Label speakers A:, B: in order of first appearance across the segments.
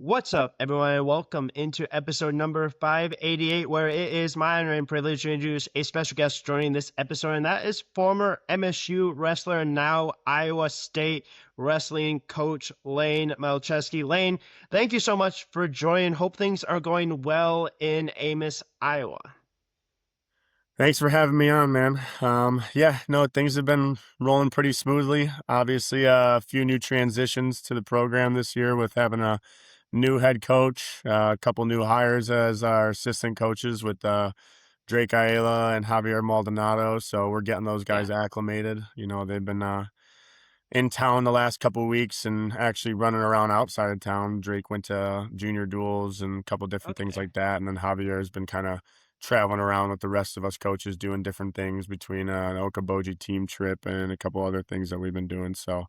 A: What's up, everyone? Welcome into episode number 588, where it is my honor and privilege to introduce a special guest joining this episode, and that is former MSU wrestler and now Iowa State wrestling coach Layne Malczewski. Layne, thank you so much for joining. Hope things are going well in Ames, Iowa.
B: Thanks for having me on, man. Yeah, no, things have been rolling pretty smoothly. Obviously, a few new transitions to the program this year with having a new head coach, a couple new hires as our assistant coaches with Drake Ayala and Javier Maldonado. So we're getting those
A: Yeah.
B: guys acclimated. They've been in town the last couple of weeks and actually running around outside of town. Drake went to junior duels and a couple different things
A: Okay.
B: like that. And then Javier has been kind of traveling around with the rest of us coaches doing different things between an Okoboji team trip and a couple other things that we've been doing. So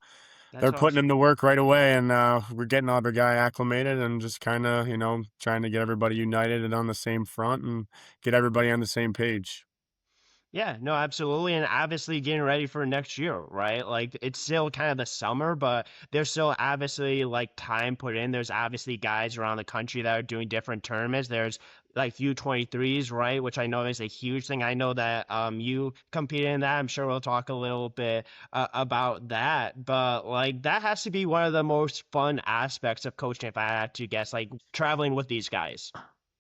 A: That's
B: they're putting
A: awesome.
B: in the work right away, and we're getting the other guy acclimated and just kind of, trying to get everybody united and on the same front and get everybody on the same page.
A: Yeah, no, absolutely. And obviously getting ready for next year, right? Like it's still kind of the summer, but there's still obviously like time put in. There's obviously guys around the country that are doing different tournaments. There's like U23s, right? Which I know is a huge thing. I know that you competed in that. I'm sure we'll talk a little bit about that. But like that has to be one of the most fun aspects of coaching, if I had to guess, like traveling with these guys.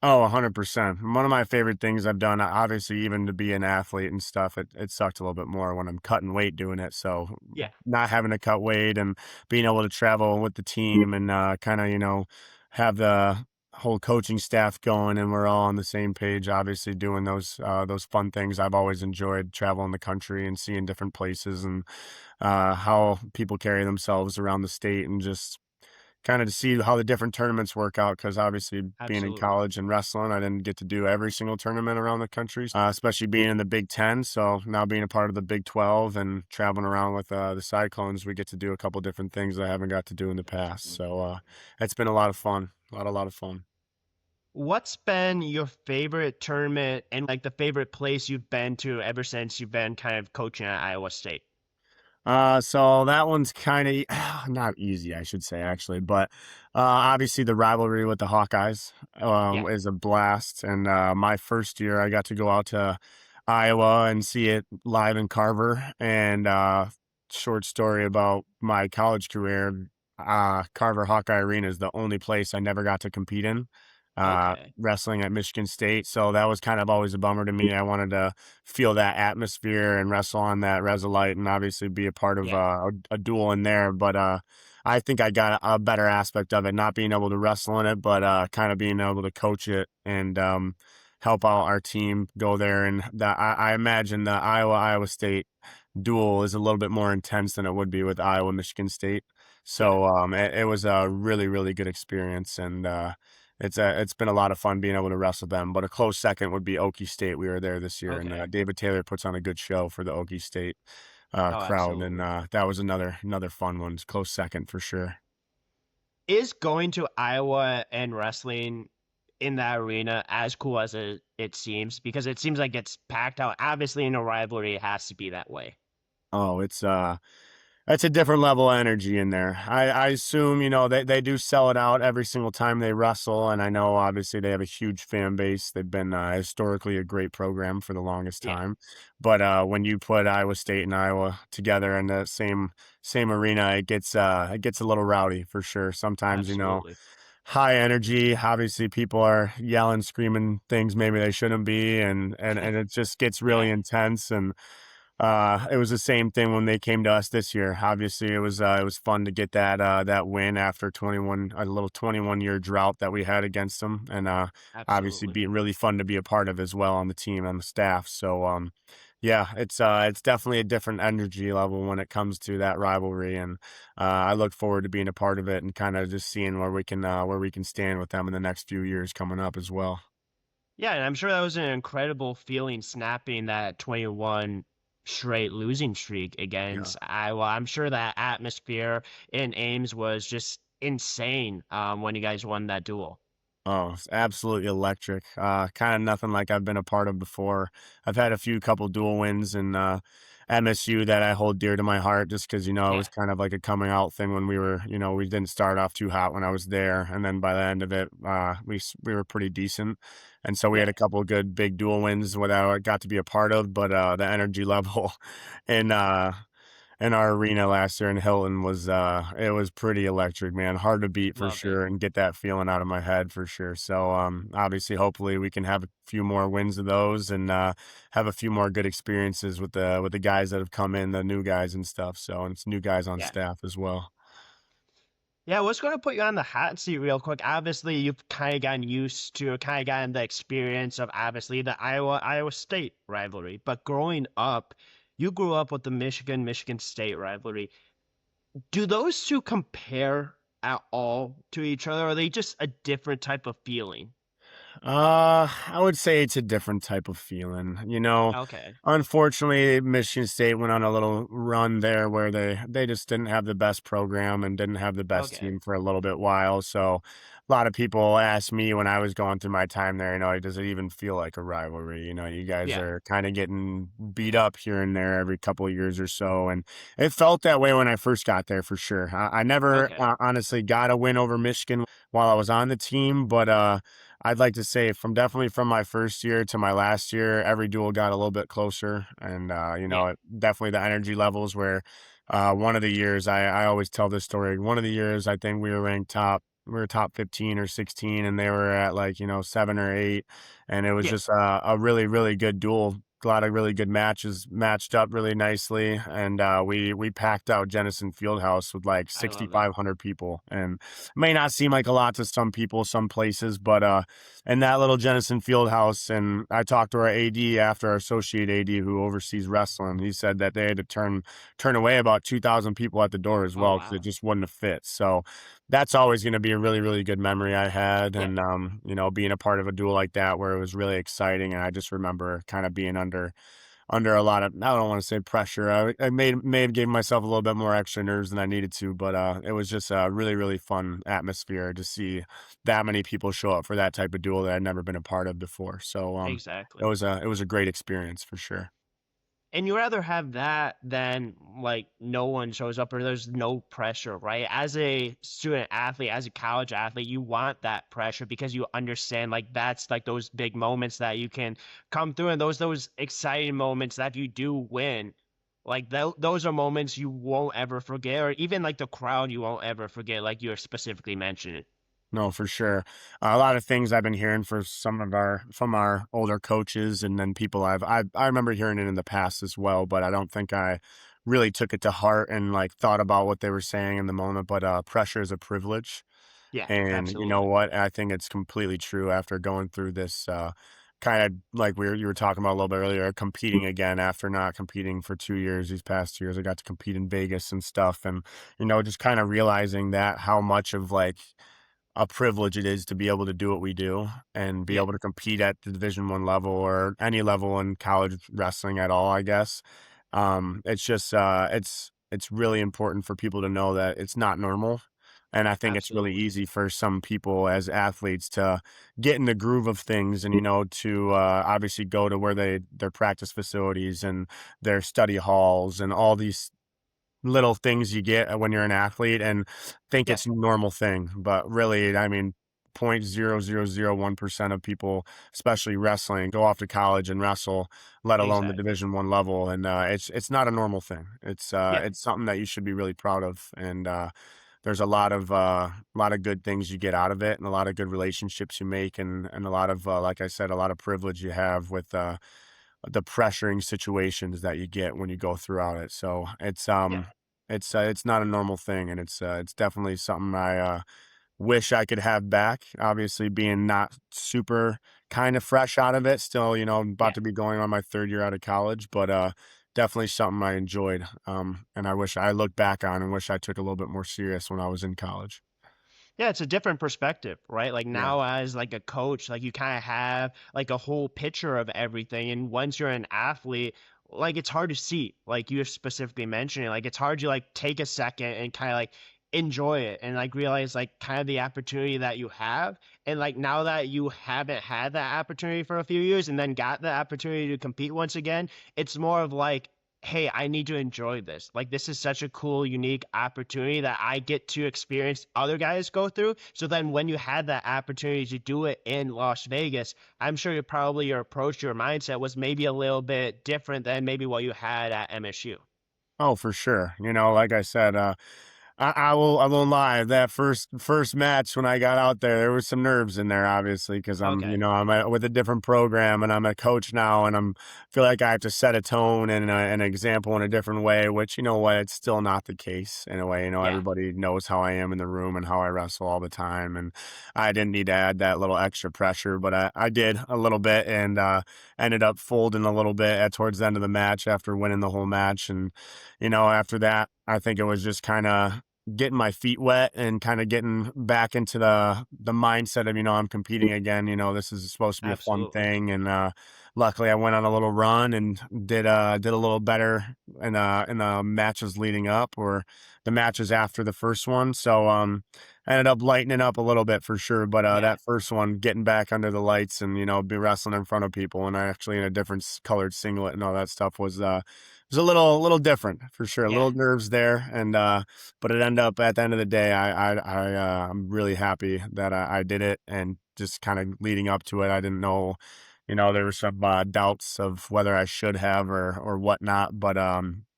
B: Oh, 100%. One of my favorite things I've done, obviously, even to be an athlete and stuff, it sucked a little bit more when I'm cutting weight doing it. So
A: Yeah,
B: not having to cut weight and being able to travel with the team and kind of, have the whole coaching staff going and we're all on the same page, obviously doing those fun things. I've always enjoyed traveling the country and seeing different places and how people carry themselves around the state and just kind of to see how the different tournaments work out because obviously being in
A: absolutely.
B: college and wrestling, I didn't get to do every single tournament around the country, especially being in the Big Ten. So now being a part of the Big 12 and traveling around with the Cyclones, we get to do a couple different things I haven't got to do in the past.
A: Absolutely.
B: So it's been a lot of fun, a lot of fun.
A: What's been your favorite tournament and like the favorite place you've been to ever since you've been kind of coaching at Iowa State?
B: So that one's kind of not easy, I should say, actually. But obviously, the rivalry with the Hawkeyes
A: Yeah.
B: is a blast. And my first year, I got to go out to Iowa and see it live in Carver. And short story about my college career, Carver Hawkeye Arena is the only place I never got to compete in.
A: Okay.
B: Wrestling at Michigan State, so that was kind of always a bummer to me. I wanted to feel that atmosphere and wrestle on that Resolite and obviously be a part of
A: Yeah.
B: a duel in there. But I think I got a better aspect of it, not being able to wrestle in it, but kind of being able to coach it and help out our team go there. And I imagine the Iowa State duel is a little bit more intense than it would be with Iowa Michigan State.
A: Yeah.
B: So it was a really really good experience and. It's been a lot of fun being able to wrestle them, but a close second would be Okie State. We were there this year, and
A: Okay.
B: David Taylor puts on a good show for the Okie State
A: Oh,
B: crowd, and
A: absolutely.
B: that was another fun one. Close second for sure.
A: Is going to Iowa and wrestling in that arena as cool as it seems? Because it seems like it's packed out. Obviously, in a rivalry, it has to be that way.
B: Oh, it's a different level of energy in there. I assume, they do sell it out every single time they wrestle. And I know obviously they have a huge fan base. They've been historically a great program for the longest
A: Yeah.
B: time. But when you put Iowa State and Iowa together in the same arena, it gets a little rowdy for sure. Sometimes,
A: Absolutely.
B: high energy. Obviously people are yelling, screaming things maybe they shouldn't be, and it just gets really
A: Yeah.
B: intense and it was the same thing when they came to us this year. Obviously, it was fun to get that win after a little 21-year drought that we had against them, and obviously
A: Absolutely.
B: being really fun to be a part of as well on the team and the staff. So yeah, it's definitely a different energy level when it comes to that rivalry, and I look forward to being a part of it and kind of just seeing where we can stand with them in the next few years coming up as well.
A: Yeah, and I'm sure that was an incredible feeling snapping that 21 straight losing streak
B: Yeah.
A: against Iowa. I'm sure that atmosphere in Ames was just insane when you guys won that duel.
B: Oh, it's absolutely electric. Kind of nothing like I've been a part of before. I've had a few couple dual wins and MSU that I hold dear to my heart just because, it
A: Yeah,
B: was kind of like a coming out thing when we were, we didn't start off too hot when I was there. And then by the end of it, we were pretty decent. And so we had
A: yeah,
B: a couple of good big dual wins that I got to be a part of, but the energy level in our arena last year in Hilton was it was pretty electric, man. Hard to beat for
A: love it.
B: sure and get that feeling out of my head for sure. So obviously hopefully we can have a few more wins of those and have a few more good experiences with the guys that have come in, the new guys and stuff. So and it's new guys on
A: Yeah.
B: staff as well.
A: Yeah, I was going to put you on the hot seat real quick. Obviously, you've kind of gotten used to, kind of gotten the experience of obviously the Iowa State rivalry. But growing up, you grew up with the Michigan State rivalry. Do those two compare at all to each other? Or are they just a different type of feeling?
B: I would say it's a different type of feeling.
A: Okay.
B: Unfortunately, Michigan State went on a little run there where they just didn't have the best program and didn't have the best
A: Okay.
B: team for a little bit while. So a lot of people asked me when I was going through my time there, does it even feel like a rivalry? You guys
A: Yeah.
B: are kind of getting beat up here and there every couple of years or so. And it felt that way when I first got there for sure. I never
A: Okay.
B: honestly got a win over Michigan while I was on the team, but I'd like to say definitely from my first year to my last year, every duel got a little bit closer, and
A: Yeah.
B: definitely the energy levels where one of the years I always tell this story. One of the years I think we were ranked top. We were top 15 or 16, and they were at like 7 or 8, and it was
A: Yeah.
B: just a really really good duel. A lot of really good matches matched up really nicely, and we packed out Jennison Fieldhouse with like
A: I love it.
B: 6,500 people, and it may not seem like a lot to some people, some places, but in that little Jennison Fieldhouse, and I talked to our AD after, our associate AD who oversees wrestling. He said that they had to turn away about 2,000 people at the door as
A: Oh,
B: well because it
A: wow.
B: just wouldn't have fit. So that's always going to be a really really good memory I had,
A: Yeah.
B: and being a part of a duel like that where it was really exciting, and I just remember kind of being under a lot of, I don't want to say pressure. I may have given myself a little bit more extra nerves than I needed to, but it was just a really really fun atmosphere to see that many people show up for that type of duel that I'd never been a part of before. So it
A: Exactly.
B: was a great experience for sure.
A: And you rather have that than like no one shows up or there's no pressure, right? As a student athlete, as a college athlete, you want that pressure because you understand like that's like those big moments that you can come through and those exciting moments that if you do win, like those are moments you won't ever forget, or even like the crowd you won't ever forget, like you're specifically mentioning.
B: No, for sure. A lot of things I've been hearing for from our older coaches, and then people I remember hearing it in the past as well, but I don't think I really took it to heart and like thought about what they were saying in the moment. But pressure is a privilege,
A: Yeah,
B: and you know
A: absolutely.
B: what? I think it's completely true after going through this. Kind of like you were talking about a little bit earlier, competing again after not competing for 2 years. These past years, I got to compete in Vegas and stuff, and just kind of realizing that how much of like a privilege it is to be able to do what we do and be
A: Yeah,
B: able to compete at the Division 1 level or any level in college wrestling at all, I guess. It's just it's really important for people to know that it's not normal. And I think it's really
A: absolutely.
B: easy for some people as athletes to get in the groove of things and to obviously go to where their practice facilities and their study halls and all these little things you get when you're an athlete and think
A: Yeah,
B: it's a normal thing. But really, I mean, 0.0001% of people, especially wrestling, go off to college and wrestle, let alone the
A: exactly.
B: Division 1 level. And it's not a normal thing.
A: Yeah,
B: It's something that you should be really proud of. And there's a lot of good things you get out of it, and a lot of good relationships you make, and a lot of like I said, a lot of privilege you have with the pressuring situations that you get when you go throughout it. So
A: yeah.
B: it's not a normal thing, and it's definitely something I wish I could have back. Obviously, being not super kind of fresh out of it, still, about
A: Yeah.
B: to be going on my third year out of college, but definitely something I enjoyed. And I wish I look back on and wish I took a little bit more serious when I was in college.
A: Yeah, it's a different perspective, right? Like
B: Yeah.
A: now as like a coach, like you kind of have like a whole picture of everything. And once you're an athlete, like it's hard to see, like you're specifically mentioning, like it's hard to like take a second and kind of like enjoy it and like realize like kind of the opportunity that you have. And like now that you haven't had that opportunity for a few years and then got the opportunity to compete once again, it's more of like hey, I need to enjoy this. Like, this is such a cool, unique opportunity that I get to experience other guys go through. So then when you had that opportunity to do it in Las Vegas, I'm sure you probably your approach, your mindset was maybe a little bit different than maybe what you had at MSU.
B: Oh, for sure. Like I said, I won't lie. That first match when I got out there, there was some nerves in there, obviously, because
A: Okay.
B: with a different program and I'm a coach now, and feel like I have to set a tone and an example in a different way. Which you know what, it's still not the case in a way.
A: Yeah.
B: Everybody knows how I am in the room and how I wrestle all the time, and I didn't need to add that little extra pressure, but I did a little bit, and ended up folding a little bit at towards the end of the match after winning the whole match, and after that, I think it was just kind of getting my feet wet and kind of getting back into the mindset of, I'm competing again. This is supposed to be a fun
A: Absolutely.
B: thing. And luckily I went on a little run and did a little better in the matches leading up, or the matches after the first one. So I ended up lightening up a little bit for sure. But
A: Yeah.
B: that first one, getting back under the lights and, be wrestling in front of people, and I actually in a different colored singlet and all that stuff was a little different for sure. A
A: Yeah.
B: little nerves there, and but it ended up at the end of the day, I'm really happy that I did it, and just kind of leading up to it, I didn't know, there were some doubts of whether I should have or whatnot, but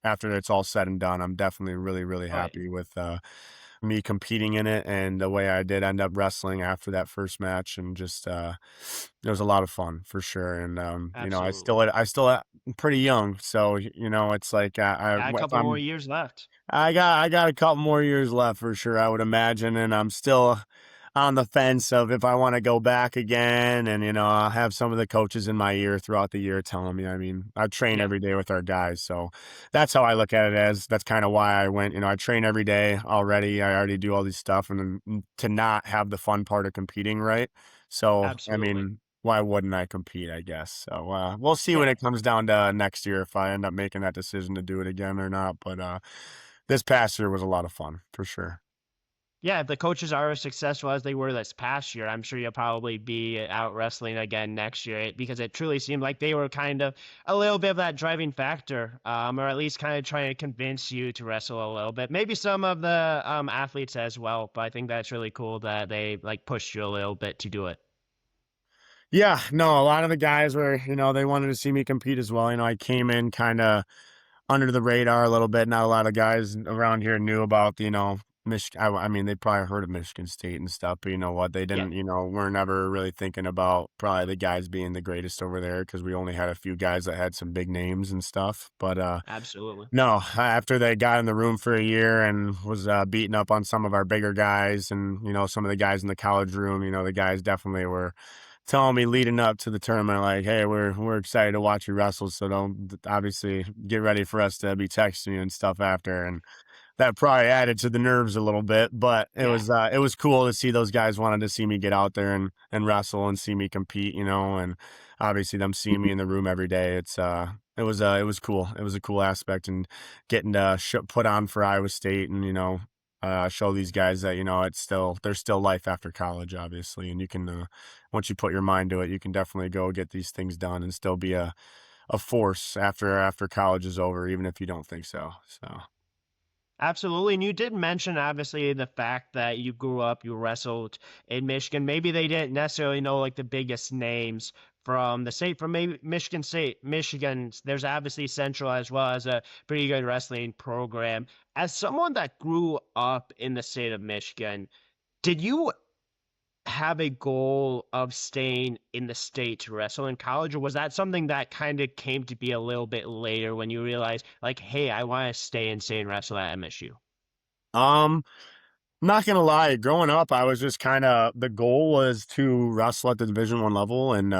B: after it's all said and done, I'm definitely really
A: Oh, yeah.
B: happy with me competing in it and the way I did end up wrestling after that first match, and just it was a lot of fun for sure. And
A: Absolutely.
B: I still pretty young, so it's like
A: Got a
B: if
A: couple more years left.
B: I got a couple more years left for sure, I would imagine, and I'm still on the fence of if I want to go back again. And I'll have some of the coaches in my ear throughout the year telling me. I mean, I train
A: Yeah.
B: every day with our guys, so that's how I look at it. As that's kind of why I went. I train every day already. I already do all these stuff, and then to not have the fun part of competing, right? So I
A: Absolutely.
B: mean, why wouldn't I compete? I guess. So we'll see when
A: Yeah.
B: it comes down to next year if I end up making that decision to do it again or not. But this past year was a lot of fun for sure.
A: Yeah, if the coaches are as successful as they were this past year, I'm sure you'll probably be out wrestling again next year because it truly seemed like they were kind of a little bit of that driving factor, or at least kind of trying to convince you to wrestle a little bit. Maybe some of the athletes as well, but I think that's really cool that they like pushed you a little bit to do it.
B: Yeah, no, a lot of the guys were, they wanted to see me compete as well. I came in kind of under the radar a little bit. Not a lot of guys around here knew about, Michigan. I mean, they probably heard of Michigan State and stuff, but you know what? They
A: Yeah,
B: didn't, weren't ever really thinking about probably the guys being the greatest over there, because we only had a few guys that had some big names and stuff. But
A: absolutely.
B: no, after they got in the room for a year and was beating up on some of our bigger guys, and some of the guys in the college room, the guys definitely were telling me leading up to the tournament, like, "Hey, we're excited to watch you wrestle, so don't obviously get ready for us to be texting you and stuff after." And that probably added to the nerves a little bit, but
A: Yeah,
B: it was cool to see those guys wanted to see me get out there and wrestle and see me compete, and obviously them seeing me in the room every day. It was cool. It was a cool aspect, and getting to put on for Iowa State, and show these guys that there's still life after college, obviously, and you can once you put your mind to it, you can definitely go get these things done and still be a force after college is over, even if you don't think so. So.
A: absolutely. And you did mention obviously the fact that you grew up, you wrestled in Michigan. Maybe they didn't necessarily know like the biggest names from the state, from maybe Michigan State, Michigan. There's obviously Central as well as a pretty good wrestling program. As someone that grew up in the state of Michigan, did you have a goal of staying in the state to wrestle in college, or was that something that kind of came to be a little bit later when you realized, like, hey, I want to stay and wrestle at MSU?
B: Um, Not gonna lie, growing up, I was just kind of the goal was to wrestle at the Division 1 level, and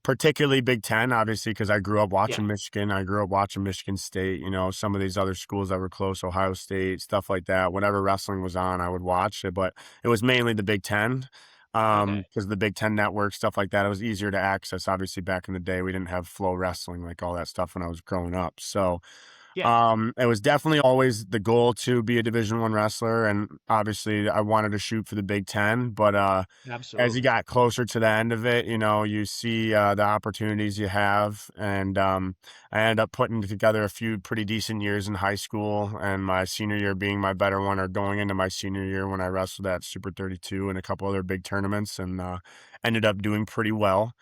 B: particularly Big Ten, obviously, because I grew up
A: Yeah.
B: watching Michigan. I grew up watching Michigan State. Some of these other schools that were close, Ohio State, stuff like that. Whenever wrestling was on, I would watch it, but it was mainly the Big Ten.
A: Okay.
B: Because the Big Ten network, stuff like that, it was easier to access. Obviously, back in the day, we didn't have Flow Wrestling, like all that stuff when I was growing up. So,
A: Yeah,
B: It was definitely always the goal to be a Division I wrestler, and obviously I wanted to shoot for the Big Ten. But as you
A: absolutely.
B: got closer to the end of it, you see the opportunities you have, and I ended up putting together a few pretty decent years in high school, and my senior year being my better one, or going into my senior year when I wrestled at Super 32 and a couple other big tournaments, and ended up doing pretty well.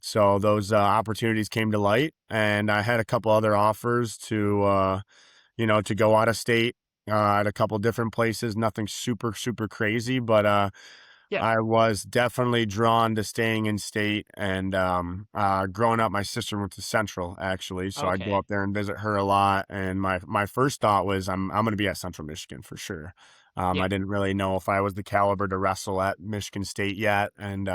B: So those opportunities came to light, and I had a couple other offers to go out of state at a couple different places. Nothing super, super crazy, but
A: Yeah.
B: I was definitely drawn to staying in state. And growing up, my sister went to Central actually, so I'd go
A: Okay.
B: up there and visit her a lot. And my first thought was, I'm going to be at Central Michigan for sure. I
A: Yeah.
B: didn't really know if I was the caliber to wrestle at Michigan State yet, and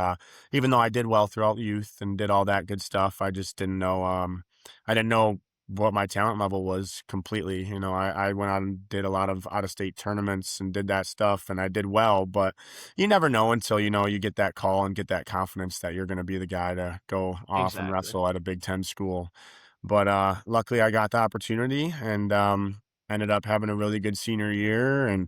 B: even though I did well throughout youth and did all that good stuff, I just didn't know. I didn't know what my talent level was completely. I went out and did a lot of out of state tournaments and did that stuff, and I did well, but you never know until you get that call and get that confidence that you're going to be the guy to go off and
A: Exactly.
B: wrestle at a Big Ten school. But luckily, I got the opportunity, and ended up having a really good senior year. And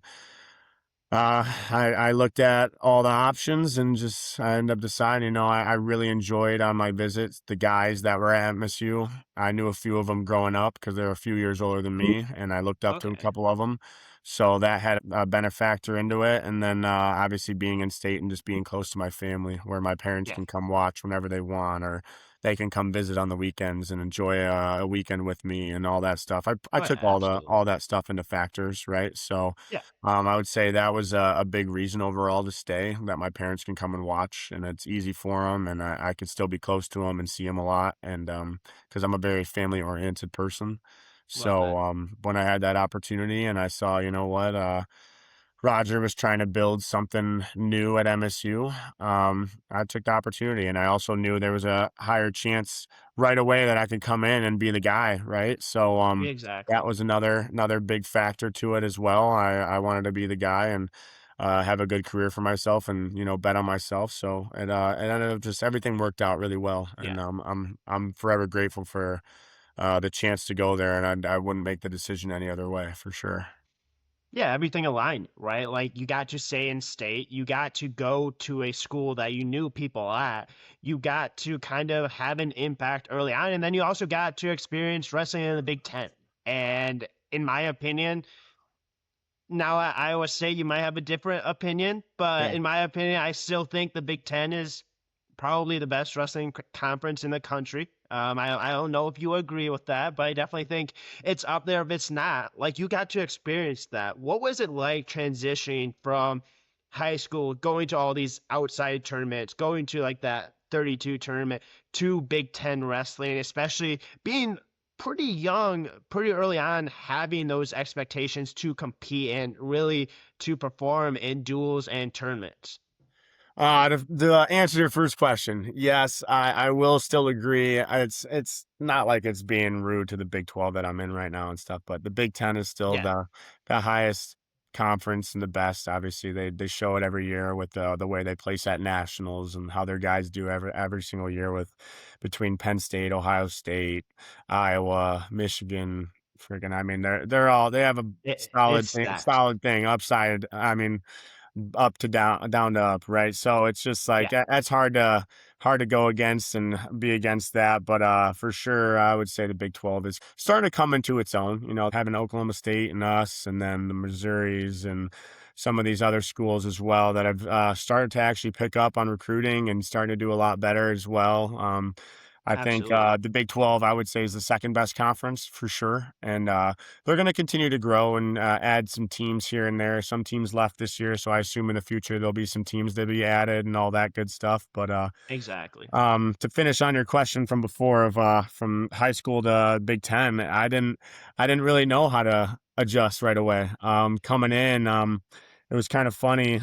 B: I looked at all the options, and just I ended up deciding, I really enjoyed on my visits the guys that were at MSU. I knew a few of them growing up because they're a few years older than me, and I looked up to a
A: Okay.
B: couple of them. So that had been a factor into it. And then obviously being in state and just being close to my family, where my parents
A: Yeah.
B: can come watch whenever they want, or they can come visit on the weekends and enjoy a weekend with me and all that stuff. I
A: Oh, yeah,
B: took
A: absolutely.
B: all that stuff into factors, right? So
A: Yeah.
B: I would say that was a big reason overall to stay, that my parents can come and watch, and it's easy for them, and I could still be close to them and see them a lot, and because I'm a very family oriented person.
A: Love
B: So
A: that.
B: when I had that opportunity and I saw, what, Roger was trying to build something new at MSU. I took the opportunity, and I also knew there was a higher chance right away that I could come in and be the guy, right? So that
A: Exactly.
B: was another big factor to it as well. I wanted to be the guy and have a good career for myself, and bet on myself. So it ended up just everything worked out really well,
A: Yeah.
B: and I'm forever grateful for the chance to go there, and I wouldn't make the decision any other way for sure.
A: Yeah, everything aligned, right? Like you got to stay in state, you got to go to a school that you knew people at, you got to kind of have an impact early on, and then you also got to experience wrestling in the Big Ten. And in my opinion, now at Iowa State, you might have a different opinion, but
B: Yeah.
A: in my opinion, I still think the Big Ten is probably the best wrestling conference in the country. I don't know if you agree with that, but I definitely think it's up there if it's not. Like you got to experience that. What was it like transitioning from high school, going to all these outside tournaments, going to like that 32 tournament to Big Ten wrestling, especially being pretty young, pretty early on, having those expectations to compete and really to perform in duels and tournaments?
B: To answer your first question, yes, I will still agree. It's not like it's being rude to the Big 12 that I'm in right now and stuff, but the Big 10 is still
A: Yeah,
B: the highest conference and the best. Obviously, they show it every year with the way they place at nationals and how their guys do every single year with between Penn State, Ohio State, Iowa, Michigan. Freaking, I mean, they have a
A: it's stacked.
B: solid thing upside. I mean, up to down, down to up, right? So it's just like
A: Yeah,
B: that's hard to go against and be against that. But for sure, I would say the Big 12 is starting to come into its own. Having Oklahoma State and us, and then the Missouris and some of these other schools as well that have started to actually pick up on recruiting and starting to do a lot better as well. I think
A: absolutely.
B: the Big 12, I would say, is the second best conference for sure. And they're going to continue to grow and add some teams here and there. Some teams left this year, so I assume in the future there'll be some teams that be added and all that good stuff. But
A: Exactly.
B: to finish on your question from before of from high school to Big Ten, I didn't really know how to adjust right away. Coming in, it was kind of funny.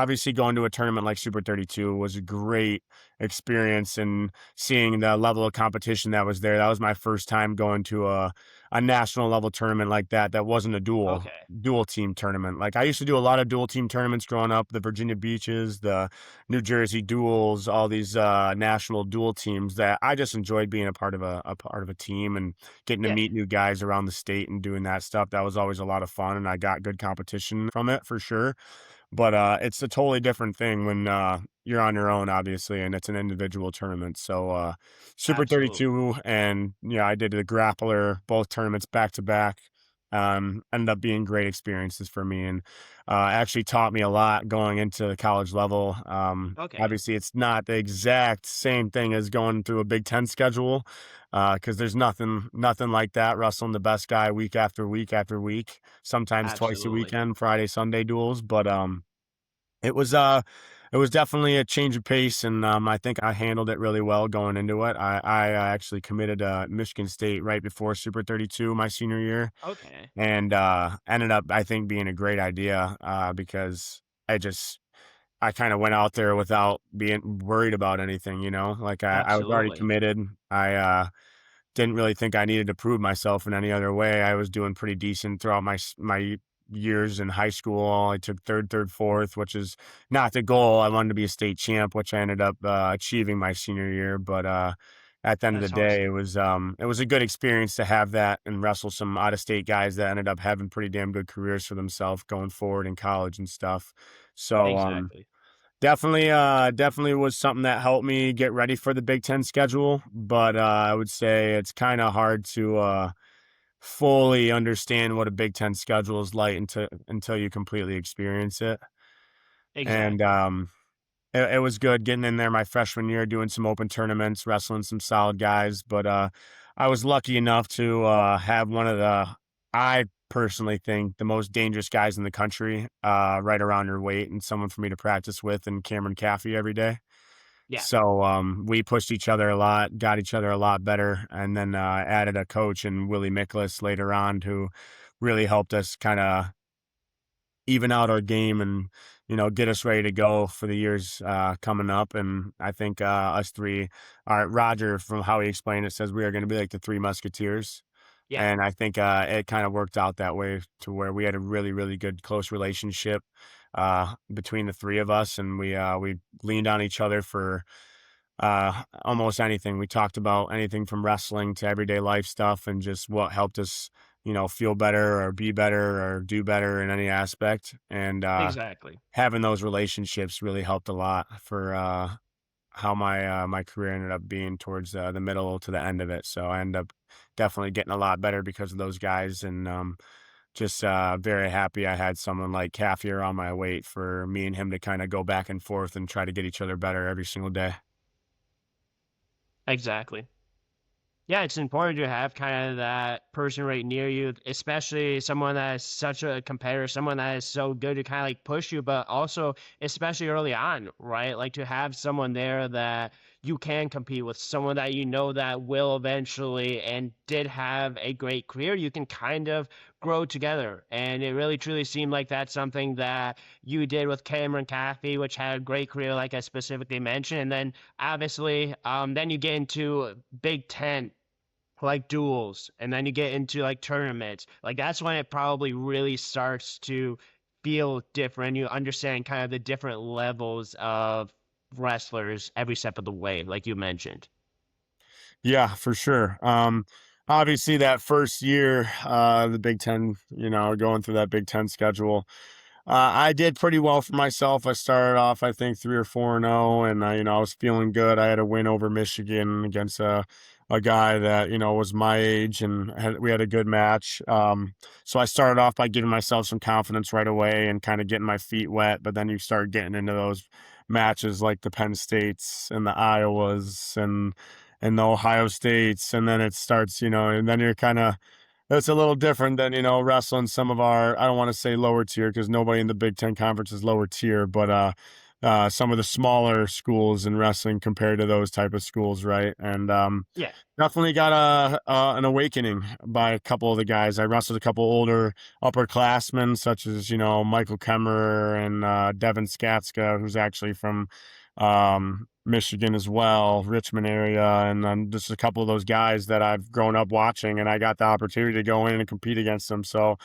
B: obviously going to a tournament like Super 32 was a great experience, and seeing the level of competition that was there. That was my first time going to a national level tournament like that. That wasn't a
A: Okay.
B: dual team tournament. Like I used to do a lot of dual team tournaments growing up, the Virginia Beaches, the New Jersey duels, all these national dual teams that I just enjoyed being a part of a team and getting to
A: Yeah.
B: meet new guys around the state and doing that stuff. That was always a lot of fun, and I got good competition from it for sure. But, it's a totally different thing when, you're on your own, obviously, and it's an individual tournament. So, Super
A: Absolutely.
B: 32 and, yeah, I did the grappler, both tournaments back to back, ended up being great experiences for me, and, actually taught me a lot going into the college level.
A: Okay.
B: Obviously, it's not the exact same thing as going through a Big Ten schedule, because there's nothing like that, wrestling the best guy week after week after week, sometimes twice a
A: Absolutely.
B: weekend, Friday, Sunday duels. But it was uh it was definitely a change of pace, and I think I handled it really well going into it. I actually committed to Michigan State right before Super 32 my senior year,
A: Okay.
B: and ended up I think being a great idea because I kind of went out there without being worried about anything, like I was already
A: Absolutely.
B: committed. I didn't really think I needed to prove myself in any other way. I was doing pretty decent throughout my years in high school. I took third, fourth, which is not the goal. I wanted to be a state champ, which I ended up achieving my senior year. But at the end of the
A: That's
B: day,
A: awesome.
B: it was a good experience to have that and wrestle some out of state guys that ended up having pretty damn good careers for themselves going forward in college and stuff. So
A: Exactly.
B: definitely was something that helped me get ready for the Big Ten schedule, but, I would say it's kinda hard to, fully understand what a Big Ten schedule is like until you completely experience it, and,
A: Exactly.
B: it was good getting in there my freshman year, doing some open tournaments, wrestling some solid guys, but, I was lucky enough to, have one of I personally think, the most dangerous guys in the country, right around your weight, and someone for me to practice with, and Cameron Caffey every day.
A: Yeah.
B: So, we pushed each other a lot, got each other a lot better, and then, added a coach in Willie Miklas later on who really helped us kinda even out our game and, get us ready to go for the years, coming up. And I think, us three Roger, from how he explained it, says we are gonna be like the Three Musketeers.
A: Yeah.
B: And I think, it kinda worked out that way to where we had a really, really good close relationship, between the 3 of us, and we leaned on each other for, almost anything. We talked about anything from wrestling to everyday life stuff and just what helped us, feel better or be better or do better in any aspect. And
A: Exactly.
B: having those relationships really helped a lot for how my career ended up being towards the middle to the end of it. So I ended up definitely getting a lot better because of those guys, and just very happy I had someone like Caffey on my weight for me and him to kind of go back and forth and try to get each other better every single day.
A: Exactly. Yeah, it's important to have kind of that person right near you, especially someone that is such a competitor, someone that is so good to kind of like push you, but also especially early on, right? Like to have someone there that you can compete with, someone that you know that will eventually and did have a great career, you can kind of grow together. And it really truly seemed like that's something that you did with Cameron Caffey, which had a great career, like I specifically mentioned. And then obviously, then you get into Big Ten like duels, and then you get into like tournaments. Like that's when it probably really starts to feel different. You understand kind of the different levels of wrestlers every step of the way, like you mentioned.
B: Yeah, for sure. Obviously that first year, the Big Ten, going through that Big Ten schedule, I did pretty well for myself. I started off, I think, 3 or 4-0, and I was feeling good. I had a win over Michigan against a guy that was my age, and we had a good match. So I started off by giving myself some confidence right away and kind of getting my feet wet. But then you start getting into those matches like the Penn States and the Iowas and the Ohio States, and then it starts, and then you're kind of it's a little different than, wrestling some of our I don't wanna say lower tier because nobody in the Big Ten Conference is lower tier, but, some of the smaller schools in wrestling compared to those type of schools, right? And
A: Yeah,
B: definitely got an awakening by a couple of the guys. I wrestled a couple older upperclassmen, such as Michael Kemmerer and Devin Skatska, who's actually from Michigan as well, Richmond area, and just a couple of those guys that I've grown up watching, and I got the opportunity to go in and compete against them. So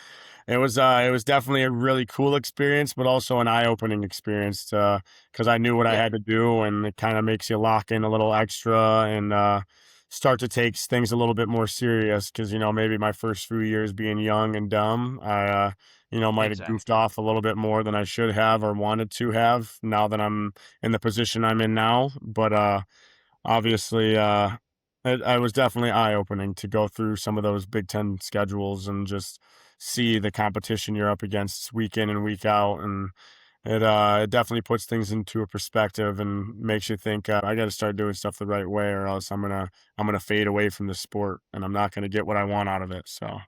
B: it was definitely a really cool experience, but also an eye-opening experience because I knew what I
A: yeah,
B: had to do, and it kind of makes you lock in a little extra and start to take things a little bit more serious. Because maybe my first few years being young and dumb, I might have goofed
A: exactly.
B: off a little bit more than I should have or wanted to have. Now that I'm in the position I'm in now, but obviously, I was definitely eye-opening to go through some of those Big Ten schedules and just see the competition you're up against week in and week out, and it definitely puts things into a perspective and makes you think I got to start doing stuff the right way, or else I'm gonna fade away from the sport, and I'm not gonna get what I want out of it. So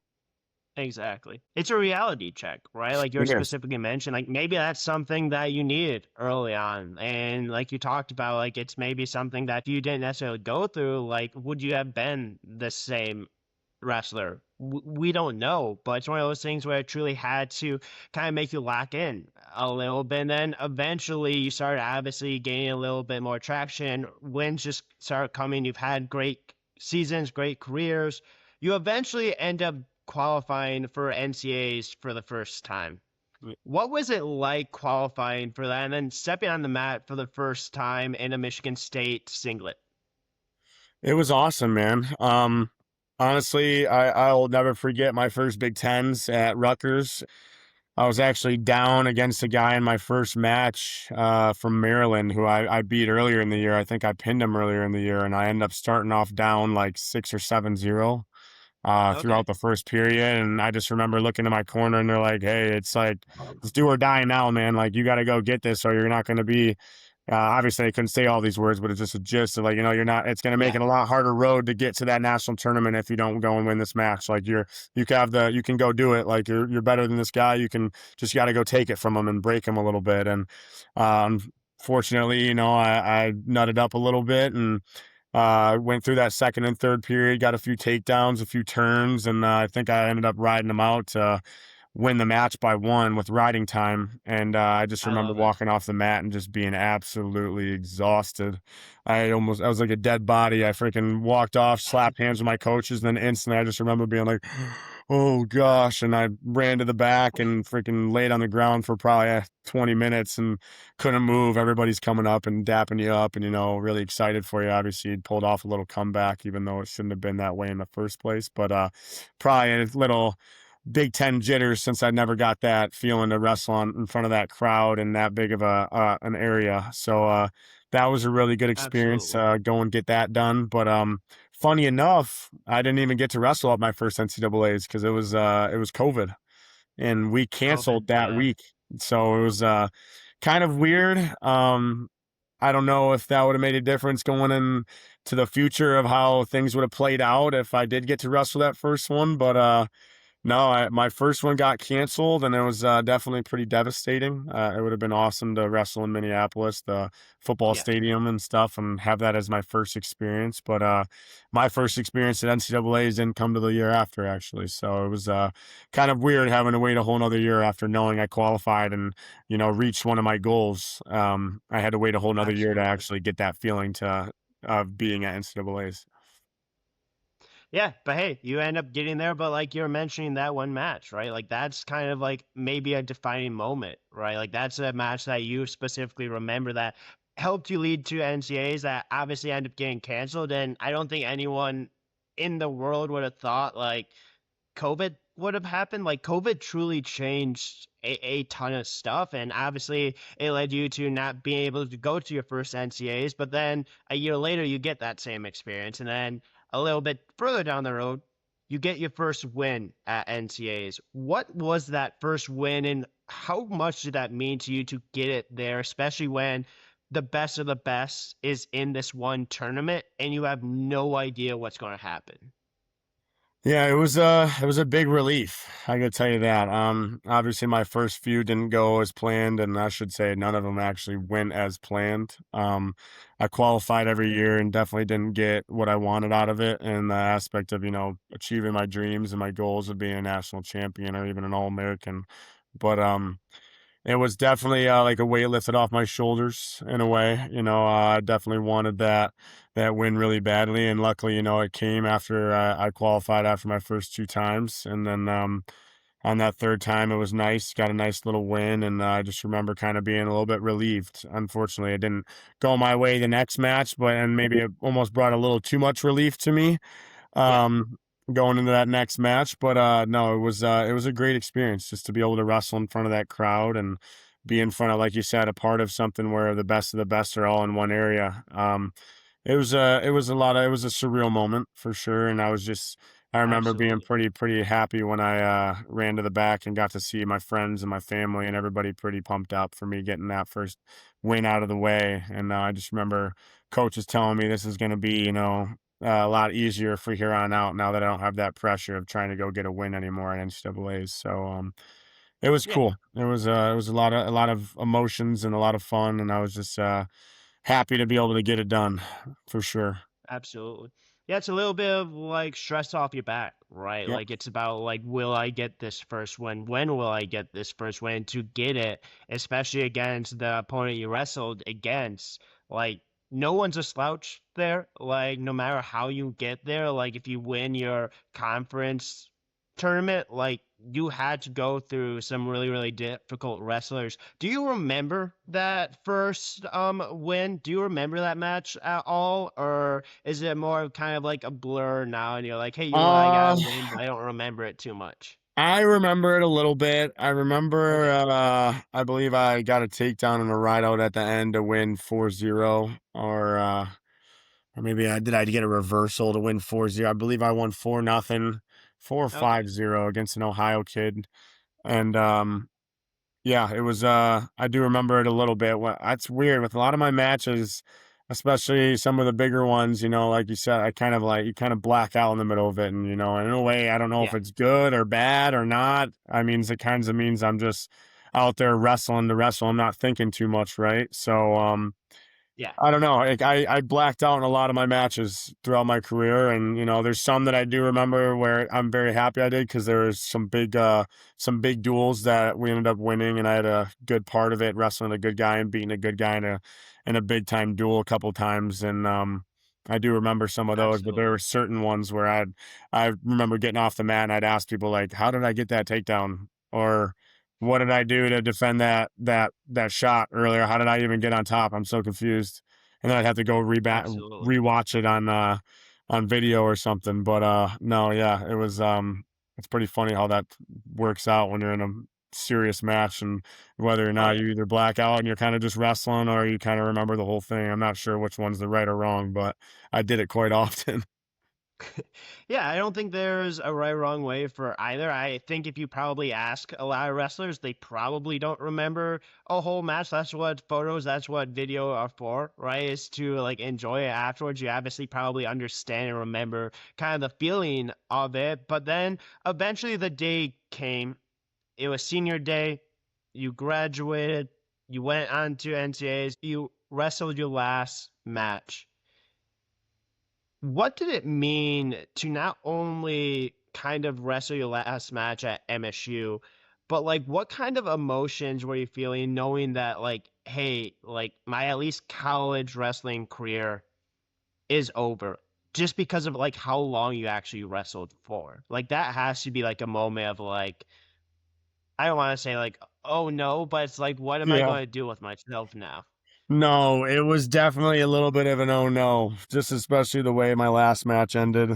A: Exactly. It's a reality check, right? Like you're
B: it is.
A: specifically mentioned, like maybe that's something that you needed early on. And like you talked about, like it's maybe something that if you didn't necessarily go through, like would you have been the same wrestler? We don't know, but it's one of those things where it truly had to kind of make you lock in a little bit. And then eventually you started obviously gaining a little bit more traction. Wins just started coming. You've had great seasons, great careers. You eventually end up qualifying for NCAAs for the first time. What was it like qualifying for that and then stepping on the mat for the first time in a Michigan State singlet?
B: It was awesome, man. Honestly, I'll never forget my first Big Tens at Rutgers. I was actually down against a guy in my first match from Maryland who I beat earlier in the year. I think I pinned him earlier in the year, and I ended up starting off down like 6 or 7-0 throughout
A: Okay.
B: the first period. And I just remember looking to my corner, and they're like, "Hey, it's like it's do or die now, man. Like you got to go get this, or you're not going to be." Obviously, I couldn't say all these words, but it's just a gist of like, you're not. It's going to make
A: Yeah.
B: it a lot harder road to get to that national tournament if you don't go and win this match. Like you can have you can go do it. Like you're better than this guy. You can just got to go take it from him and break him a little bit. And fortunately, I nutted up a little bit and went through that second and third period, got a few takedowns, a few turns, and I think I ended up riding them out to win the match by one with riding time. And I just
A: I
B: remember
A: love it.
B: walking off the mat and just being absolutely exhausted. I was like a dead body. I freaking walked off, slapped hands with my coaches, and then instantly I just remember being like, oh gosh. And I ran to the back and freaking laid on the ground for probably 20 minutes and couldn't move. Everybody's coming up and dapping you up and, really excited for you. Obviously, you'd pulled off a little comeback, even though it shouldn't have been that way in the first place. But probably a little Big Ten jitters since I never got that feeling to wrestle in front of that crowd and that big of a an area. So that was a really good experience.
A: Absolutely.
B: Go and get that done. But funny enough, I didn't even get to wrestle at my first NCAA's because it was COVID and we
A: COVID.
B: canceled that
A: Yeah.
B: week. So it was kind of weird. I don't know if that would have made a difference going in to the future of how things would have played out if I did get to wrestle that first one, but no, my first one got canceled, and it was definitely pretty devastating. It would have been awesome to wrestle in Minneapolis, the football
A: Yeah.
B: stadium and stuff, and have that as my first experience. But my first experience at NCAA's didn't come to the year after, actually. So it was kind of weird having to wait a whole another year after knowing I qualified and reached one of my goals. I had to wait a whole another year to
A: Absolutely.
B: actually get that feeling to of being at NCAA's.
A: Yeah, but hey, you end up getting there, but like you're mentioning that one match, right? Like that's kind of like maybe a defining moment, right? Like that's a match that you specifically remember that helped you lead to NCAs that obviously end up getting canceled. And I don't think anyone in the world would have thought like COVID would have happened. Like COVID truly changed a ton of stuff, and obviously it led you to not being able to go to your first NCAs. But then a year later, you get that same experience, and then a little bit further down the road, you get your first win at NCAs. What was that first win, and how much did that mean to you to get it there, especially when the best of the best is in this one tournament and you have no idea what's going to happen?
B: Yeah, it was a big relief. I gotta tell you that. Obviously my first few didn't go as planned, and I should say none of them actually went as planned. I qualified every year and definitely didn't get what I wanted out of it in the aspect of, achieving my dreams and my goals of being a national champion or even an All-American. But it was definitely, like a weight lifted off my shoulders in a way. I definitely wanted that win really badly, and luckily, it came after I qualified after my first 2 times, and then, on that 3rd time, it was nice, got a nice little win, and I just remember kinda being a little bit relieved. Unfortunately, it didn't go my way the next match, but and maybe it almost brought a little too much relief to me,
A: Yeah,
B: um, going into that next match. But no, it was a great experience just to be able to wrestle in front of that crowd and be in front of, like you said, a part of something where the best of the best are all in one area. It was a surreal moment for sure, and I remember being
A: absolutely.
B: pretty happy when I ran to the back and got to see my friends and my family and everybody pretty pumped up for me getting that first win out of the way. And I just remember coaches telling me this is going to be, a lot easier for here on out now that I don't have that pressure of trying to go get a win anymore in NCAA's. So it was
A: Yeah.
B: cool. It was a lot of emotions and a lot of fun, and I was just happy to be able to get it done for sure.
A: Absolutely. Yeah, it's a little bit of like stress off your back, right?
B: Yep.
A: Like it's about like, will I get this first win? When will I get this first win? To get it, especially against the opponent you wrestled against, like no one's a slouch there. Like no matter how you get there, like if you win your conference tournament, like you had to go through some really, really difficult wrestlers. Do you remember that first win? Do you remember that match at all? Or is it more of kind of like a blur now and you're like, hey, you know what, I got
B: Uh,
A: to win, but I don't remember it too much?
B: I remember it a little bit. I remember,
A: Okay.
B: I believe I got a takedown and a ride out at the end to win 4-0, or maybe I get a reversal to win 4-0. I believe I won 4-0, 4 or
A: Okay.
B: 5-0 against an Ohio kid. And, yeah, it was, I do remember it a little bit. That's weird with a lot of my matches, especially some of the bigger ones, like you said, I kind of like, you kind of black out in the middle of it. And, and in a way, I don't know if
A: Yeah.
B: it's good or bad or not. I mean, it kind of means I'm just out there wrestling to wrestle. I'm not thinking too much. Right. So,
A: Yeah.
B: I don't know. Like I blacked out in a lot of my matches throughout my career, and there's some that I do remember where I'm very happy I did because there was some big duels that we ended up winning, and I had a good part of it wrestling a good guy and beating a good guy in a big time duel a couple times, and I do remember some of those, but there
A: Absolutely.
B: were certain ones where I remember getting off the mat and I'd ask people like, "How did I get that takedown?" or "What did I do to defend that shot earlier? How did I even get on top? I'm so confused." And then I'd have to go
A: Absolutely.
B: rewatch it on video or something. But no, yeah, it's pretty funny how that works out when you're in a serious match and whether or
A: Oh,
B: not
A: yeah.
B: you either black out and you're kind of just wrestling or you kind of remember the whole thing. I'm not sure which one's the right or wrong, but I did it quite often.
A: Yeah, I don't think there's a right or wrong way for either. I think if you probably ask a lot of wrestlers, they probably don't remember a whole match. That's what photos, that's what video are for, right? Is to like enjoy it afterwards. You obviously probably understand and remember kind of the feeling of it. But then eventually the day came. It was senior day. You graduated. You went on to NCAAs. You wrestled your last match. What did it mean to not only kind of wrestle your last match at MSU, but like what kind of emotions were you feeling knowing that like, hey, like my at least college wrestling career is over just because of like how long you actually wrestled for? Like that has to be like a moment of like, I don't want to say like, oh no, but it's like, what am I
B: Yeah.
A: going to do with myself now?
B: No, it was definitely a little bit of an oh no, just especially the way my last match ended.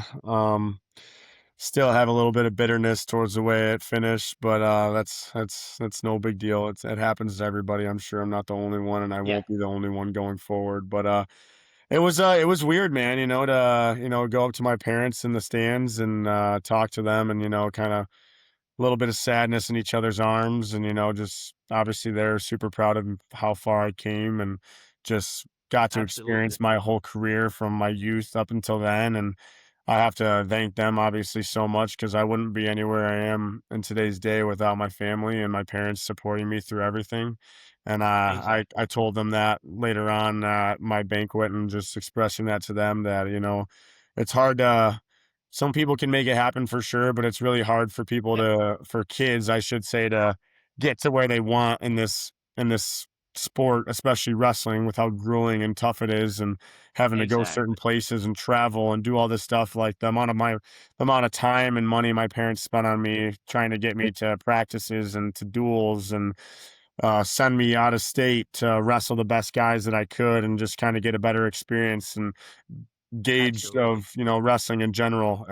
B: Still have a little bit of bitterness towards the way it finished, but that's no big deal. It happens to everybody. I'm sure I'm not the only one, and I
A: Yeah,
B: won't be the only one going forward. But it was weird, man. To go up to my parents in the stands and talk to them, and kind of a little bit of sadness in each other's arms, and just obviously they're super proud of how far I came, and just got to
A: absolutely.
B: experience my whole career from my youth up until then, and I have to thank them obviously so much because I wouldn't be anywhere I am in today's day without my family and my parents supporting me through everything. And I
A: Exactly.
B: told them that later on at my banquet and just expressing that to them that, it's hard to, some people can make it happen for sure, but it's really hard for people
A: Yeah,
B: for kids, I should say, to get to where they want in this sport, especially wrestling, with how grueling and tough it is, and having to go certain
A: exactly.
B: places and travel and do all this stuff. Like the amount of time and money my parents spent on me trying to get me to practices and to duels and send me out of state to wrestle the best guys that I could and just kind of get a better experience and gauge
A: Absolutely.
B: of wrestling in general.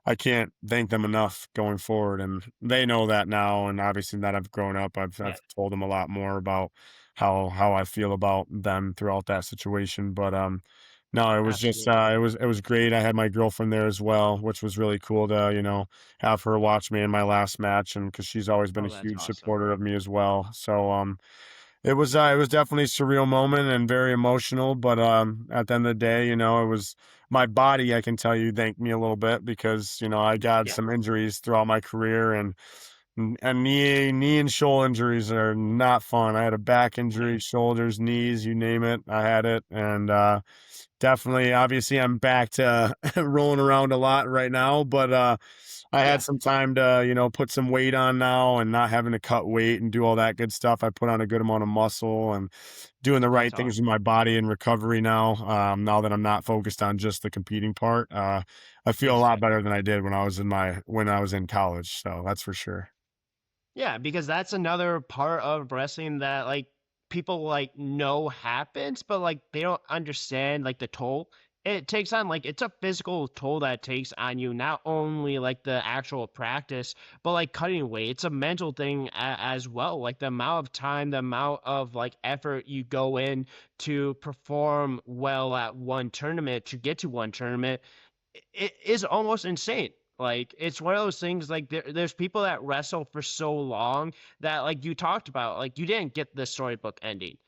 B: I can't thank them enough going forward, and they know that now. And obviously, that I've grown up,
A: Yeah,
B: I've told them a lot more about how I feel about them throughout that situation. But no, it was just
A: absolutely.
B: it was great. I had my girlfriend there as well, which was really cool to have her watch me in my last match, and because she's always been
A: Oh,
B: a
A: that's
B: huge
A: awesome.
B: supporter of me as well. So it was definitely a surreal moment and very emotional, but, at the end of the day, it was my body, I can tell you, thanked me a little bit because, I got
A: Yeah,
B: some injuries throughout my career and knee and shoulder injuries are not fun. I had a back
A: yeah,
B: injury, shoulders, knees, you name it, I had it, and, definitely, obviously, I'm back to rolling around a lot right now, but, I had
A: yeah,
B: some time to, put some weight on now and not having to cut weight and do all that good stuff. I put on a good amount of muscle and doing the
A: that's
B: right things with
A: awesome.
B: my body in recovery now. Now that I'm not focused on just the competing part, I feel a lot
A: Exactly.
B: better than I did when I was in college. So that's for sure.
A: Yeah, because that's another part of wrestling that like people like know happens, but like they don't understand like the toll it takes on. Like it's a physical toll that it takes on you, not only like the actual practice, but like cutting weight. It's a mental thing as well. Like the amount of time, the amount of like effort you go in to perform well at one tournament to get to one tournament it is almost insane. Like it's one of those things like there's people that wrestle for so long that like you talked about, like you didn't get the storybook ending.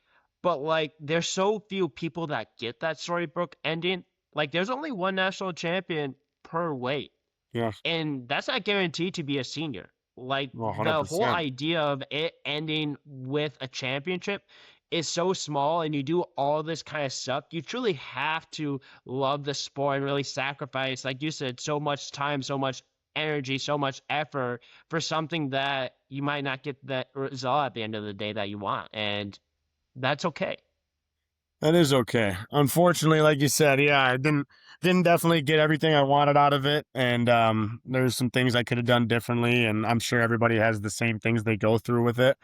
A: But like there's so few people that get that storybook ending. Like there's only one national champion per weight.
B: Yeah,
A: And that's not guaranteed to be a senior. Like
B: well,
A: the whole
B: 100%.
A: idea of it ending with a championship is so small and you do all this kind of stuff. You truly have to love the sport and really sacrifice, like you said, so much time, so much energy, so much effort for something that you might not get that result at the end of the day that you want. And that's okay.
B: That is okay. Unfortunately, like you said, yeah, I didn't definitely get everything I wanted out of it, and there's some things I could have done differently, and I'm sure everybody has the same things they go through with it.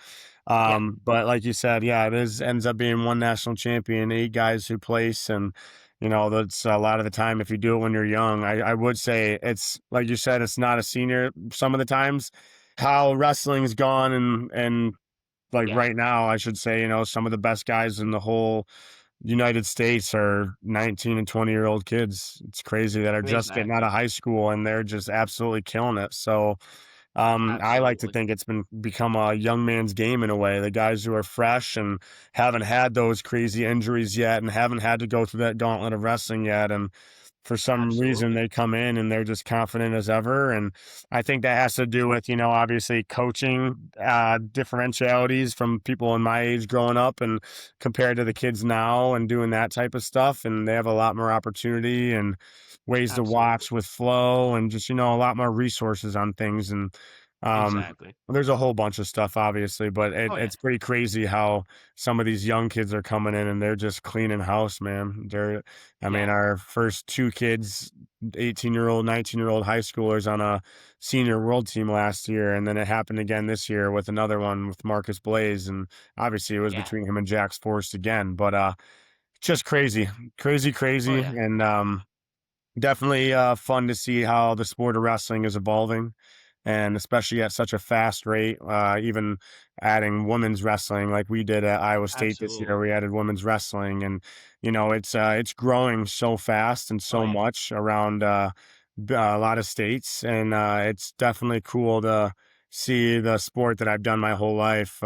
A: Yeah,
B: But like you said, yeah, it is ends up being one national champion, eight guys who place, and that's a lot of the time. If you do it when you're young, I would say it's like you said, it's not a senior. Some of the times, how wrestling's gone, and like
A: yeah,
B: right now, I should say, some of the best guys in the whole United States are 19 and 20-year-old kids. It's crazy that are just getting out
A: exactly.
B: of high school and they're just absolutely killing it. So, I like to
A: Absolutely.
B: think it's become a young man's game in a way. The guys who are fresh and haven't had those crazy injuries yet and haven't had to go through that gauntlet of wrestling yet. And for some reason
A: Absolutely.
B: they come in and they're just confident as ever. And I think that has to do with, obviously coaching differentialities from people in my age growing up and compared to the kids now and doing that type of stuff. And they have a lot more opportunity and ways to
A: Absolutely.
B: watch with flow and just, a lot more resources on things. And
A: Exactly.
B: there's a whole bunch of stuff, obviously, but
A: Oh yeah.
B: it's pretty crazy how some of these young kids are coming in and they're just cleaning house, man. I mean,
A: Yeah.
B: our first two kids, 18-year-old, 19-year-old high schoolers on a senior world team last year. And then it happened again this year with another one with Marcus Blaze. And obviously it was
A: Yeah.
B: between him and Jax Forrest again, but, just crazy, crazy,
A: Oh
B: crazy.
A: yeah.
B: And, definitely fun to see how the sport of wrestling is evolving, and especially at such a fast rate. Even adding women's wrestling, like we did at Iowa State this year,
A: Absolutely.
B: we added women's wrestling, and it's growing so fast and
A: Oh
B: so
A: yeah.
B: much around a lot of states, and it's definitely cool to see the sport that I've done my whole life.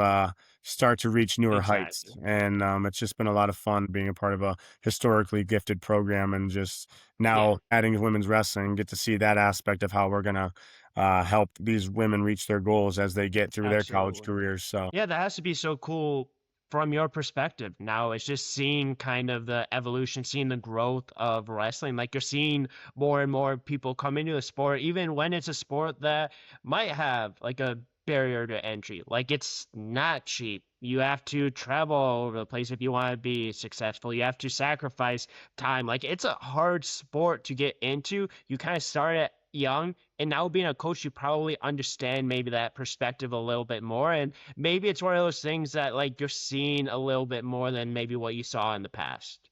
B: start to reach newer heights.
A: Exactly.
B: And it's just been a lot of fun being a part of a historically gifted program, and just
A: Yeah,
B: now adding women's wrestling, get to see that aspect of how we're gonna help these women reach their goals as they get through their college
A: absolutely.
B: careers. So.
A: Yeah, that has to be so cool from your perspective. Now it's just seeing kind of the evolution, seeing the growth of wrestling. Like you're seeing more and more people come into the sport, even when it's a sport that might have like a barrier to entry. Like it's not cheap. You have to travel all over the place if you want to be successful. You have to sacrifice time. Like it's a hard sport to get into. You kind of start it young, and now being a coach, you probably understand maybe that perspective a little bit more. And maybe it's one of those things that like you're seeing a little bit more than maybe what you saw in the past.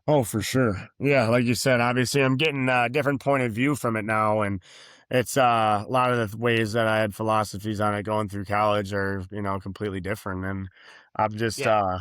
B: Oh, for sure. Yeah, like you said, obviously I'm getting a different point of view from it now, and it's a lot of the ways that I had philosophies on it going through college are, completely different. And I'm just
A: Yeah.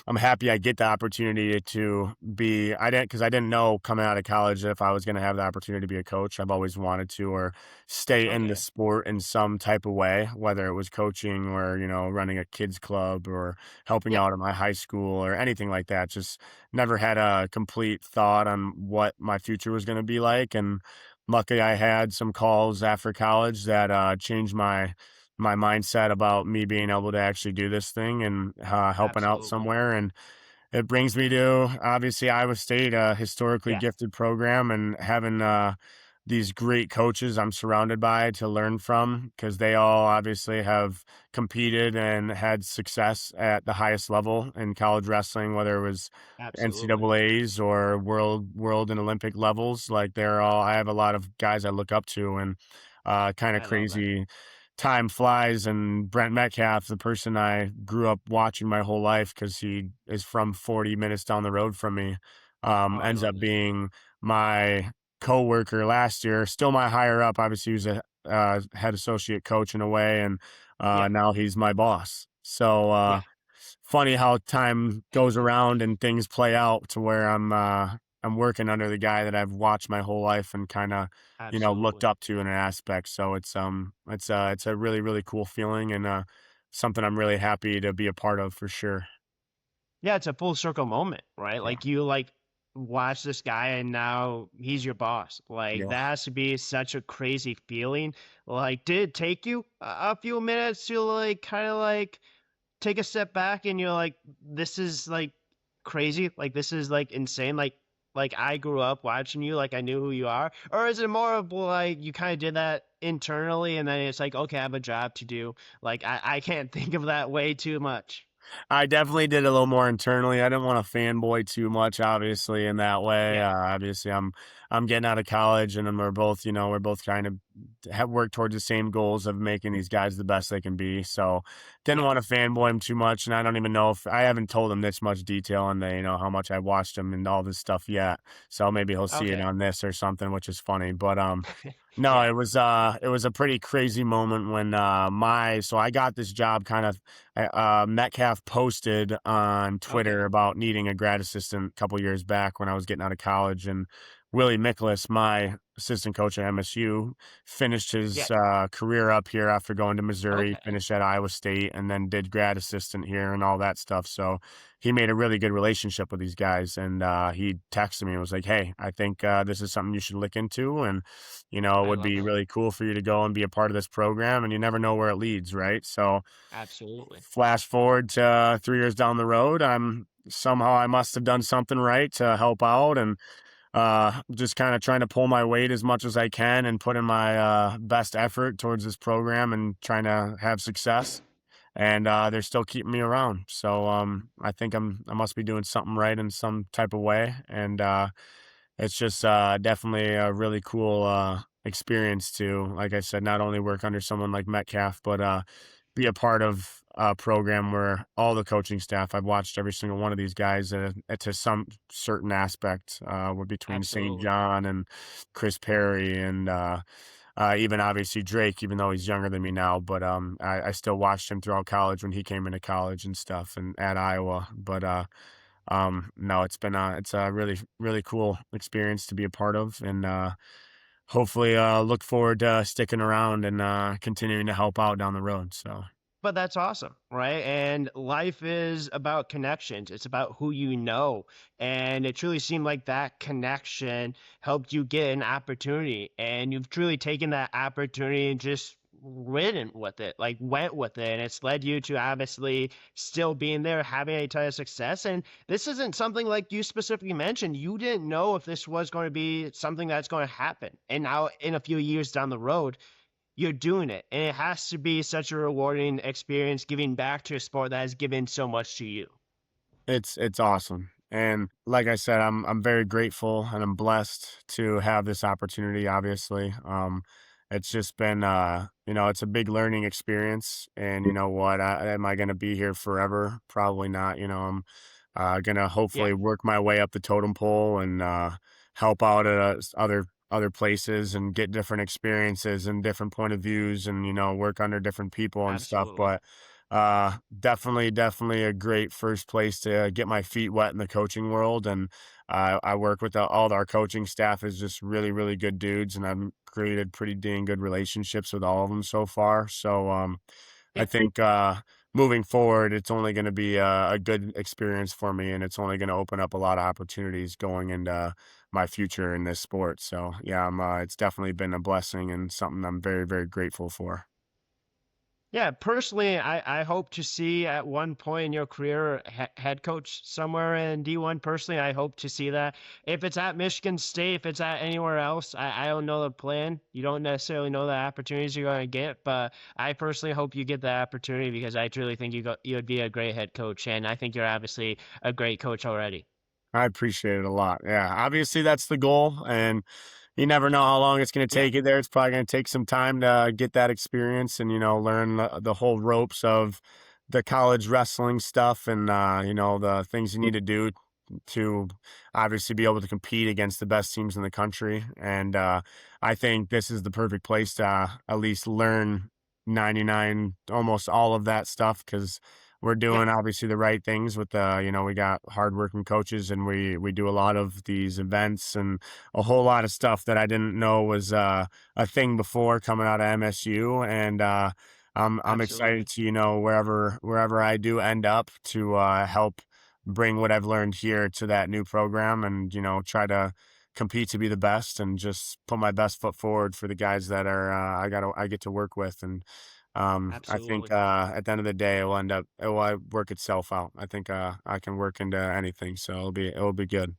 B: I'm happy I get the opportunity to be. I didn't, because I didn't know coming out of college if I was going to have the opportunity to be a coach. I've always wanted to, or stay in the
A: Okay.
B: sport in some type of way, whether it was coaching or, running a kids club or helping
A: Yeah.
B: out at my high school or anything like that. Just never had a complete thought on what my future was going to be like. And luckily I had some calls after college that changed my mindset about me being able to actually do this thing and helping out
A: Absolutely.
B: somewhere. And it brings me to obviously Iowa State, a historically
A: Yeah.
B: gifted program, and having these great coaches I'm surrounded by to learn from, because they all obviously have competed and had success at the highest level in college wrestling, whether it was
A: Absolutely.
B: NCAAs or world and Olympic levels. Like they're all, I have a lot of guys I look up to, and kind of
A: I love that.
B: crazy time flies. And Brent Metcalf, the person I grew up watching my whole life because he is from 40 minutes down the road from me,
A: Oh, I
B: ends
A: love
B: up
A: that.
B: being my coworker last year, still my higher up. Obviously, he was a head associate coach in a way, and
A: Yeah.
B: now he's my boss. So
A: Yeah.
B: funny how time goes around and things play out to where I'm working under the guy that I've watched my whole life and kind of, looked
A: Absolutely.
B: up to in an aspect. So it's a really, really cool feeling, and something I'm really happy to be a part of for sure.
A: Yeah, it's a full circle moment, right?
B: Yeah.
A: Like you like watch this guy and now he's your boss. Like
B: Yeah.
A: that has to be such a crazy feeling. Like, did it take you a few minutes to like kind of like take a step back and you're like, this is like crazy, like this is like insane, like I grew up watching you, like I knew who you are? Or is it more of like you kind of did that internally and then it's like, okay, I have a job to do. Like I can't think of that way too much.
B: I definitely did a little more internally. I didn't want to fanboy too much, obviously, in that way.
A: Yeah.
B: Obviously, I'm getting out of college, and then we're both kind of have worked towards the same goals of making these guys the best they can be. So didn't
A: Yeah.
B: want to fanboy him too much, and I don't even know if I haven't told him this much detail on the how much I watched him and all this stuff yet. So maybe he'll see it
A: Okay.
B: on this or something, which is funny. But no,
A: Yeah.
B: it was a pretty crazy moment when my so I got this job kind of. Metcalf posted on
A: Okay.
B: Twitter about needing a grad assistant a couple years back when I was getting out of college, and Willie Miklas, my assistant coach at MSU, finished
A: Yeah.
B: his career up here after going to Missouri,
A: Okay.
B: finished at Iowa State, and then did grad assistant here and all that stuff. So he made a really good relationship with these guys, and he texted me and was like, "Hey, I think this is something you should look into, and it
A: I
B: would
A: love
B: be
A: that.
B: really cool for you to go and be a part of this program, and you never know where it leads, right?" So
A: Absolutely.
B: flash forward to 3 years down the road, I must have done something right to help out, and just kinda trying to pull my weight as much as I can and put in my, best effort towards this program and trying to have success, and, they're still keeping me around. So, I think I must be doing something right in some type of way, and, it's just, definitely a really cool, experience to, like I said, not only work under someone like Metcalf, but, be a part of a program where all the coaching staff, I've watched every single one of these guys, to some certain aspect, we're between St.
A: Absolutely.
B: John and Chris Perry and, even obviously Drake, even though he's younger than me now, but, I still watched him throughout college when he came into college and stuff and at Iowa. But, no, it's a really, really cool experience to be a part of, and, hopefully, look forward to sticking around and, continuing to help out down the road. So.
A: But that's awesome, right? And life is about connections. It's about who you know. And it truly seemed like that connection helped you get an opportunity. And you've truly taken that opportunity and just ridden with it, like went with it. And it's led you to obviously still being there, having a ton of success. And this isn't something like you specifically mentioned. You didn't know if this was going to be something that's going to happen. And now, in a few years down the road, you're doing it. And it has to be such a rewarding experience giving back to a sport that has given so much to you.
B: It's awesome. And like I said, I'm very grateful and I'm blessed to have this opportunity, obviously. It's just been it's a big learning experience. And you know what? Am I gonna be here forever? Probably not. I'm gonna
A: Yeah,
B: hopefully work my way up the totem pole and help out at other places and get different experiences and different point of views and work under different people and stuff.
A: absolutely.
B: But definitely a great first place to get my feet wet in the coaching world. And I work with all of our coaching staff is just really, really good dudes, and I've created pretty dang good relationships with all of them so far. So I
A: Yeah.
B: think moving forward, it's only going to be a good experience for me, and it's only going to open up a lot of opportunities going into my future in this sport. So yeah, it's definitely been a blessing and something I'm very, very grateful for.
A: Yeah, personally, I hope to see at one point in your career head coach somewhere in D1. Personally, I hope to see that. If it's at Michigan State, if it's at anywhere else, I don't know the plan. You don't necessarily know the opportunities you're going to get, but I personally hope you get that opportunity because I truly think you would be a great head coach, and I think you're obviously a great coach already.
B: I appreciate it a lot. Yeah, obviously that's the goal, and you never know how long it's going to
A: Yeah,
B: take you there. It's probably going to take some time to get that experience and learn the whole ropes of the college wrestling stuff and the things you need to do to obviously be able to compete against the best teams in the country. And I think this is the perfect place to at least learn 99, almost all of that stuff because we're
A: yeah,
B: doing obviously the right things with we got hardworking coaches and we do a lot of these events and a whole lot of stuff that I didn't know was a thing before coming out of MSU. And I'm excited
A: absolutely.
B: to wherever I do end up to help bring what I've learned here to that new program and try to compete to be the best and just put my best foot forward for the guys that are I get to work with. And I think
A: Absolutely.
B: at the end of the day it will work itself out. I think I can work into anything, so it'll be good.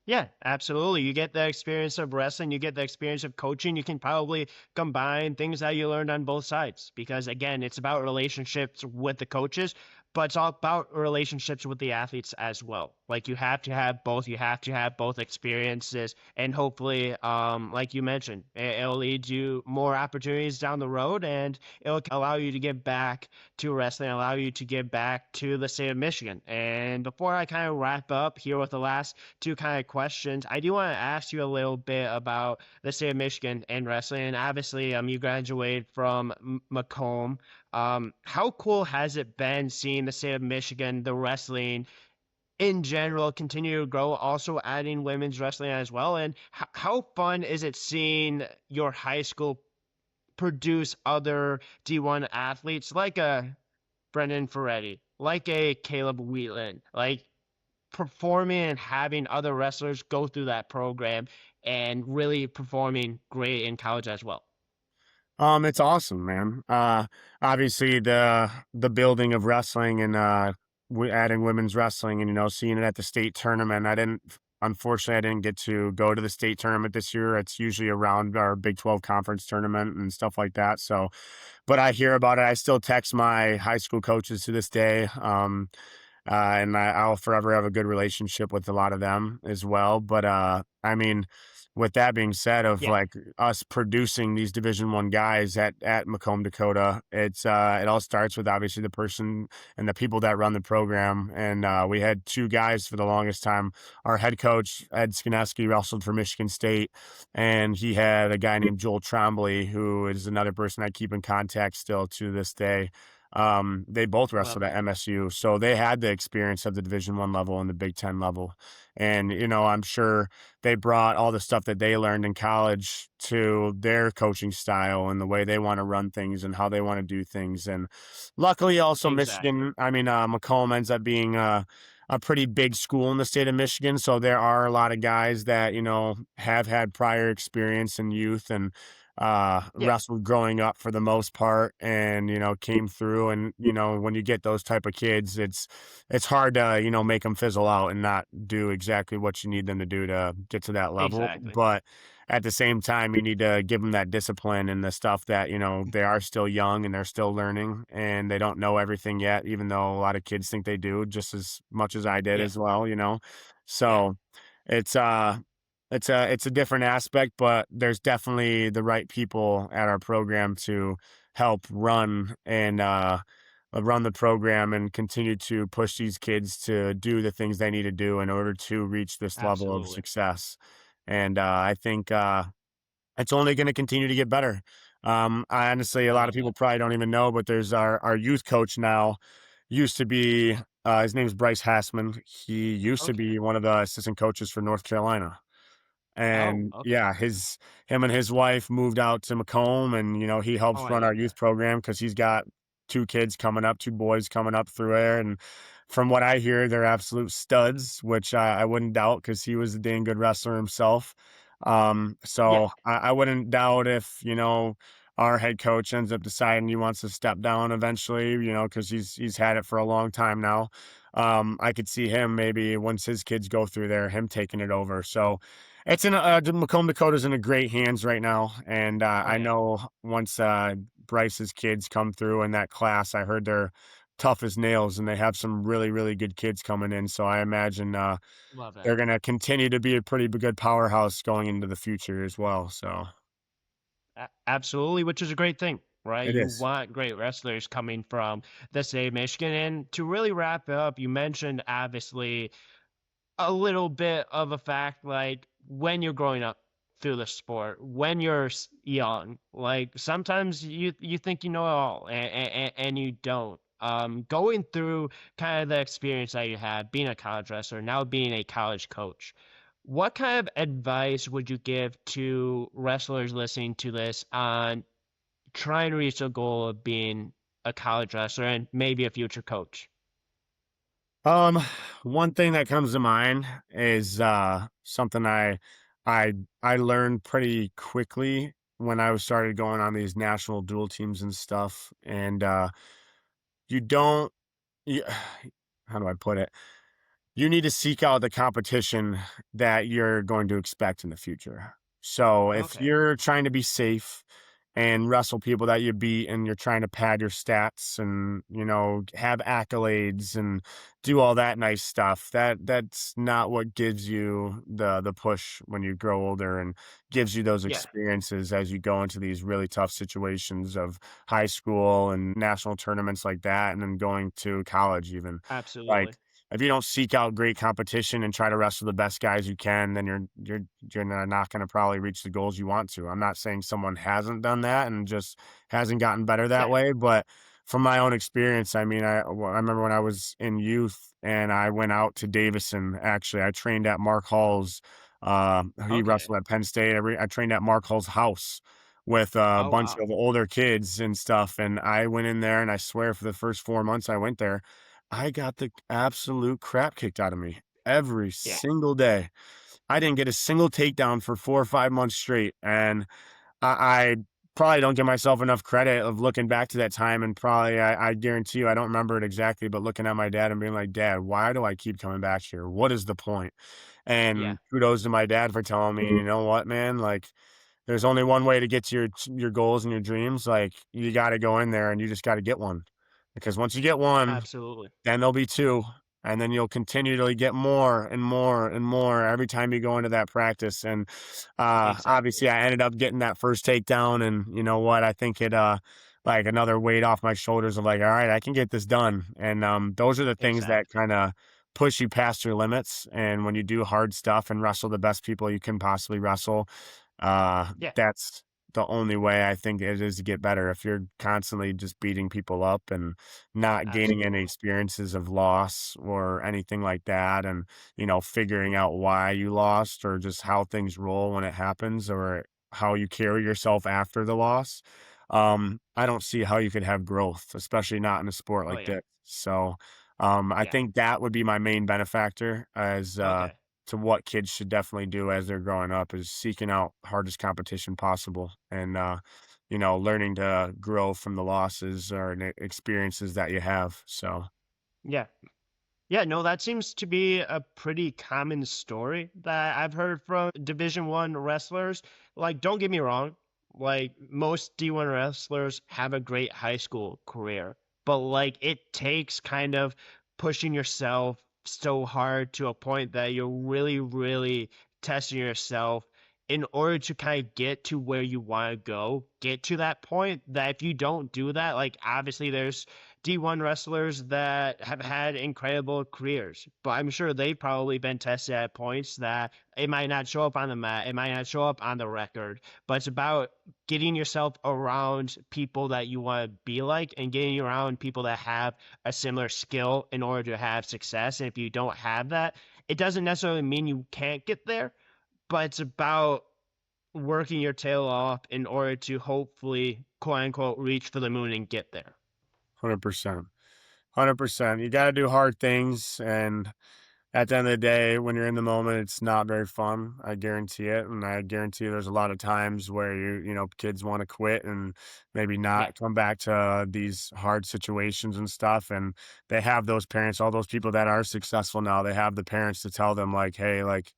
A: Yeah, absolutely. You get the experience of wrestling, you get the experience of coaching. You can probably combine things that you learned on both sides because, again, it's about relationships with the coaches, but it's all about relationships with the athletes as well. Like you have to have both. You have to have both experiences, and hopefully, like you mentioned, it'll lead you more opportunities down the road, and it'll allow you to give back to wrestling, allow you to give back to the state of Michigan. And before I kind of wrap up here with the last two kind of questions. I do want to ask you a little bit about the state of Michigan and wrestling. And obviously, you graduated from Macomb. How cool has it been seeing the state of Michigan, the wrestling in general, continue to grow, also adding women's wrestling as well? And how fun is it seeing your high school produce other D1 athletes like a Brendan Ferretti, like a Caleb Wheatland, like performing and having other wrestlers go through that program and really performing great in college as well.
B: It's awesome, man. Obviously the building of wrestling and we adding women's wrestling and seeing it at the state tournament. Unfortunately, I didn't get to go to the state tournament this year. It's usually around our Big 12 conference tournament and stuff like that. So, but I hear about it. I still text my high school coaches to this day. And I'll forever have a good relationship with a lot of them as well. But I mean, with that being said, of
A: Yeah,
B: like us producing these Division 1 guys at Macomb, Dakota, it all starts with obviously the person and the people that run the program. And we had two guys for the longest time. Our head coach Ed Skineski wrestled for Michigan State, and he had a guy named Joel Trombley, who is another person I keep in contact still to this day. They both
A: Love
B: wrestled at
A: that.
B: MSU, so they had the experience of the Division I level and the Big Ten level. And, I'm sure they brought all the stuff that they learned in college to their coaching style and the way they want to run things and how they want to do things. And luckily, also
A: Exactly.
B: Michigan, Macomb ends up being a pretty big school in the state of Michigan. So there are a lot of guys that, have had prior experience in youth and
A: Yeah,
B: wrestled growing up for the most part, and came through. And when you get those type of kids, it's hard to make them fizzle out and not do exactly what you need them to do to get to that level.
A: exactly.
B: But at the same time, you need to give them that discipline and the stuff that they are still young and they're still learning and they don't know everything yet, even though a lot of kids think they do just as much as I did
A: Yeah,
B: as well.
A: yeah,
B: So it's it's a different aspect, but there's definitely the right people at our program to help run the program and continue to push these kids to do the things they need to do in order to reach this level of
A: absolutely.
B: success. And I think it's only going to continue to get better. I honestly, a
A: I
B: lot of
A: love
B: people
A: that.
B: probably don't even know, but there's our youth coach now. Used to be his name is Bryce Hassman. He used to
A: Okay.
B: be one of the assistant coaches for North Carolina.
A: Oh,
B: And
A: okay.
B: yeah, him and his wife moved out to Macomb, and he
A: Oh,
B: helps
A: I
B: run our
A: love
B: youth
A: that.
B: program because he's got 2 boys coming up through there. And from what I hear, they're absolute studs, which I wouldn't doubt because he was a dang good wrestler himself.
A: Yeah,
B: So I wouldn't doubt if our head coach ends up deciding he wants to step down eventually, because he's had it for a long time now. I could see him maybe once his kids go through there, him taking it over. So it's in Macomb, Dakota's in a great hands right now, and I
A: okay.
B: know once Bryce's kids come through in that class, I heard they're tough as nails, and they have some really, really good kids coming in. So I imagine
A: Love that.
B: they're going to continue to be a pretty good powerhouse going into the future as well. So
A: Absolutely, which is a great thing, right?
B: it
A: You
B: is.
A: want great wrestlers coming from the state of Michigan. And to really wrap it up, you mentioned obviously a little bit of a fact, like when you're growing up through the sport, when you're young, like sometimes you think you know it all, and you don't. Going through kind of the experience that you had, being a college wrestler, now being a college coach, what kind of advice would you give to wrestlers listening to this on trying to reach the goal of being a college wrestler and maybe a future coach?
B: Um, One thing that comes to mind is something I I learned pretty quickly when I was started going on these national dual teams and stuff. And you don't you, how do I put it? You need to seek out the competition that you're going to expect in the future. So if
A: Okay.
B: you're trying to be safe and wrestle people that you beat and you're trying to pad your stats and have accolades and do all that nice stuff, that's not what gives you the push when you grow older and gives you those
A: Yeah,
B: experiences as you go into these really tough situations of high school and national tournaments like that, and then going to college even.
A: absolutely.
B: Like, if you don't seek out great competition and try to wrestle the best guys you can, then you're not going to probably reach the goals you want to. I'm not saying someone hasn't done that and just hasn't gotten better that
A: Yeah.
B: way, but from my own experience, I remember when I was in youth and I went out to Davison. Actually, I trained at Mark Hall's. He
A: Okay.
B: wrestled at Penn State. I trained at Mark Hall's house with a
A: Oh,
B: bunch
A: wow.
B: of older kids and stuff. And I went in there, and I swear, for the first 4 months I went there, I got the absolute crap kicked out of me every
A: Yeah.
B: single day. I didn't get a single takedown for 4 or 5 months straight, and I probably don't give myself enough credit of looking back to that time, and probably I guarantee you I don't remember it exactly, but looking at my dad and being like, "Dad, why do I keep coming back here? What is the point?"
A: Yeah.
B: And kudos to my dad for telling me, "You know what, man? Like, there's only one way to get to your goals and your dreams. Like, you gotta go in there and you just gotta get one. Because once you get one,
A: Absolutely.
B: then there'll be 2, and then you'll continually get more and more and more every time you go into that practice. And
A: Exactly.
B: obviously I ended up getting that first takedown, and you know what? I think it like another weight off my shoulders of like, all right, I can get this done. And those are the things that
A: Exactly.
B: kind of push you past your limits. And when you do hard stuff and wrestle the best people you can possibly wrestle,
A: Yeah.
B: the only way I think it is to get better. If you're constantly just beating people up and not gaining any
A: Absolutely.
B: experiences of loss or anything like that, and figuring out why you lost or just how things roll when it happens or how you carry yourself after the loss, I don't see how you could have growth, especially not in a sport
A: Oh
B: like
A: yeah.
B: this. So, I
A: Yeah.
B: think that would be my main benefactor as
A: Okay.
B: to what kids should definitely do as they're growing up is seeking out hardest competition possible and learning to grow from the losses or experiences that you have. So
A: Yeah. Yeah, no, that seems to be a pretty common story that I've heard from Division 1 wrestlers. Like, don't get me wrong, like most D1 wrestlers have a great high school career, but like it takes kind of pushing yourself so hard to a point that you're really, really testing yourself in order to kind of get to where you want to go, get to that point that if you don't do that, like obviously there's D1 wrestlers that have had incredible careers, but I'm sure they've probably been tested at points that it might not show up on the mat, it might not show up on the record, but it's about getting yourself around people that you want to be like and getting around people that have a similar skill in order to have success. And if you don't have that, it doesn't necessarily mean you can't get there, but it's about working your tail off in order to hopefully, quote unquote, reach for the moon and get there.
B: 100%, 100%. You got to do hard things, and at the end of the day, when you're in the moment, it's not very fun. I guarantee it. And I guarantee there's a lot of times where kids want to quit and maybe
A: Yeah,
B: not come back to these hard situations and stuff. And they have those parents, all those people that are successful now, they have the parents to tell them, like, hey, like,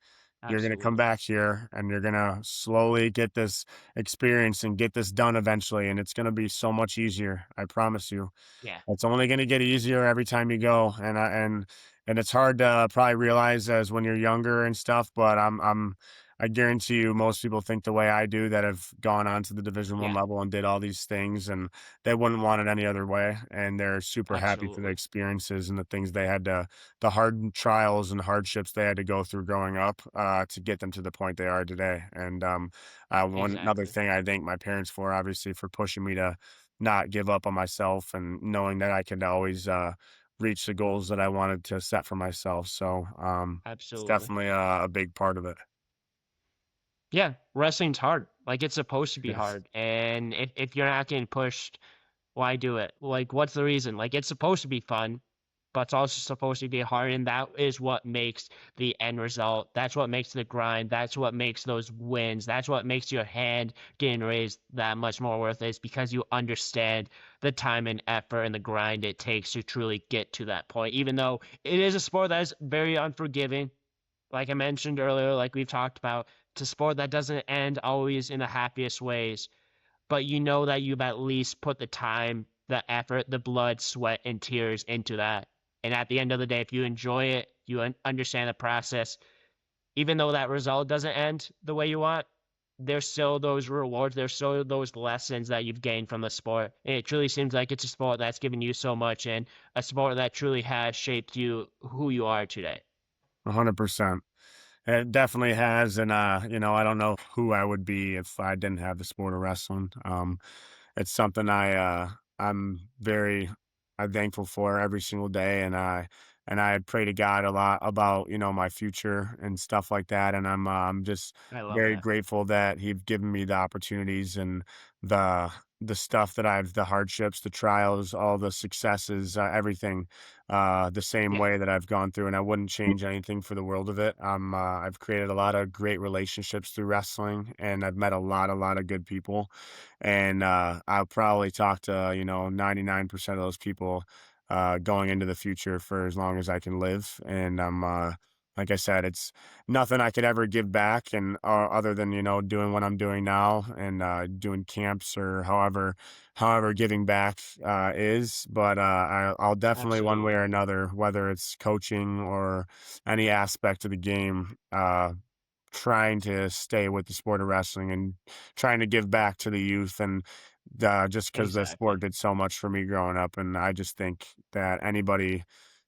B: you're going to come
A: absolutely.
B: back here and you're going to slowly get this experience and get this done eventually. And it's going to be so much easier. I promise you.
A: Yeah,
B: It's only gonna get easier every time you go, and it's hard to probably realize as when you're younger and stuff, but I guarantee you most people think the way I do that have gone on to the Division 1
A: yeah,
B: level and did all these things, and they wouldn't want it any other way, and they're super happy for the
A: absolutely.
B: experiences and the things they had to the hard trials and hardships they had to go through growing up, to get them to the point they are today, and, one another
A: Exactly.
B: thing I thank my parents for, obviously, for pushing me to not give up on myself and knowing that I could always reach the goals that I wanted to set for myself. So it's
A: Absolutely.
B: definitely a big part of it.
A: Yeah, wrestling's hard. Like it's supposed to be
B: Yes.
A: hard. And if you're not getting pushed, why do it? Like what's the reason? Like it's supposed to be fun, but it's also supposed to be hard. And that is what makes the end result. That's what makes the grind. That's what makes those wins. That's what makes your hand getting raised that much more worth it is because you understand the time and effort and the grind it takes to truly get to that point. Even though it is a sport that is very unforgiving, like I mentioned earlier, like we've talked about, it's a sport that doesn't end always in the happiest ways, but you know that you've at least put the time, the effort, the blood, sweat, and tears into that. And at the end of the day, if you enjoy it, you understand the process, even though that result doesn't end the way you want, there's still those rewards, there's still those lessons that you've gained from the sport. And it truly seems like it's a sport that's given you so much and a sport that truly has shaped you who you are today.
B: 100%. It definitely has, and I don't know who I would be if I didn't have the sport of wrestling. It's something I'm very I'm thankful for every single day, and I pray to God a lot about my future and stuff like that, and I'm just
A: I love
B: very
A: that.
B: grateful that He's given me the opportunities and the the stuff that the hardships, the trials, all the successes, everything the same
A: Yeah.
B: way that I've gone through, and I wouldn't change anything for the world of it. I've created a lot of great relationships through wrestling, and I've met a lot of good people, and I'll probably talk to 99% of those people going into the future for as long as I can live, and I'm like I said, it's nothing I could ever give back, and other than doing what I'm doing now and doing camps or however giving back is. But I'll definitely one way
A: Absolutely.
B: or another, whether it's coaching or any aspect of the game, trying to stay with the sport of wrestling and trying to give back to the youth and just because the sport
A: Exactly.
B: did so much for me growing up, and I just think that anybody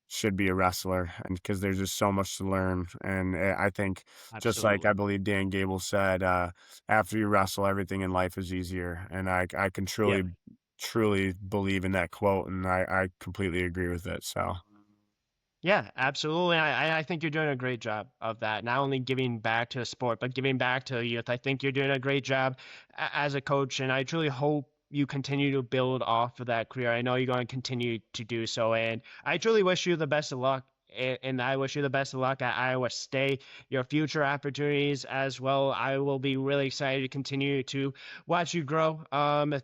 B: should be a wrestler, and because there's just so much to learn. And I think, just like I
A: Absolutely.
B: believe Dan Gable said, after you wrestle, everything in life is easier. And I can
A: Yeah.
B: truly believe in that quote, and I completely agree with it. So
A: Yeah, absolutely. I think you're doing a great job of that. Not only giving back to the sport, but giving back to the youth. I think you're doing a great job as a coach, and I truly hope you continue to build off of that career. I know you're going to continue to do so, and I truly wish you the best of luck. And I wish you the best of luck at Iowa State, your future opportunities as well. I will be really excited to continue to watch you grow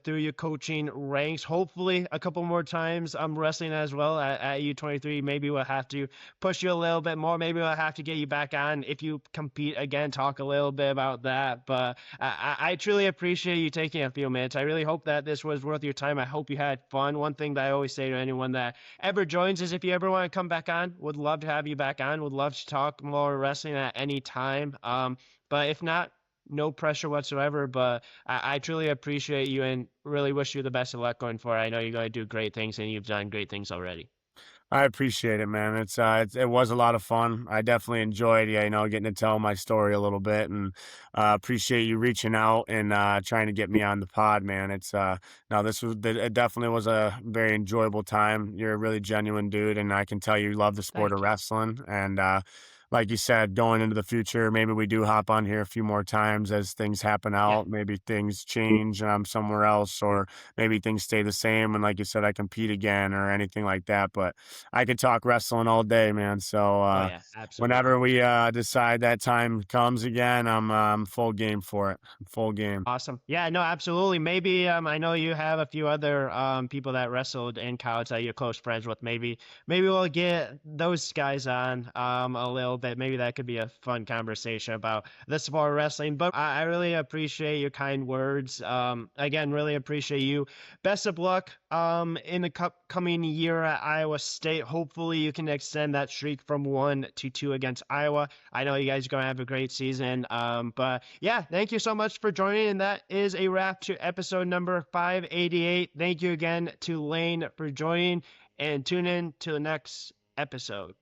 A: through your coaching ranks. Hopefully, a couple more times wrestling as well at U23. Maybe we'll have to push you a little bit more. Maybe we'll have to get you back on if you compete again. Talk a little bit about that. But I truly appreciate you taking a few minutes. I really hope that this was worth your time. I hope you had fun. One thing that I always say to anyone that ever joins is if you ever want to come back on, would love to have you back on. Would love to talk more wrestling at any time. But if not, no pressure whatsoever. But I truly appreciate you and really wish you the best of luck going forward. I know you're going to do great things and you've done great things already.
B: I appreciate it, man. It was a lot of fun. I definitely enjoyed, yeah, getting to tell my story a little bit, and appreciate you reaching out and trying to get me on the pod, man. No, it definitely was a very enjoyable time. You're a really genuine dude, and I can tell you love the sport of
A: Thank you.
B: wrestling. And like you said, going into the future, maybe we do hop on here a few more times as things happen
A: Yeah.
B: out. Maybe things change and I'm somewhere else, or maybe things stay the same. And like you said, I compete again or anything like that. But I could talk wrestling all day, man. So
A: Oh, yeah.
B: whenever
A: Absolutely.
B: we decide that time comes again, I'm full game for it. Full game.
A: Awesome. Yeah, no, absolutely. Maybe I know you have a few other people that wrestled in college that you're close friends with. Maybe we'll get those guys on a little bit. Maybe that could be a fun conversation about the sport of wrestling. But I really appreciate your kind words. Again, really appreciate you. Best of luck in the coming year at Iowa State. Hopefully you can extend that streak from 1 to 2 against Iowa. I know you guys are going to have a great season. But yeah, thank you so much for joining. And that is a wrap to episode number 588. Thank you again to Layne for joining and tune in to the next episode.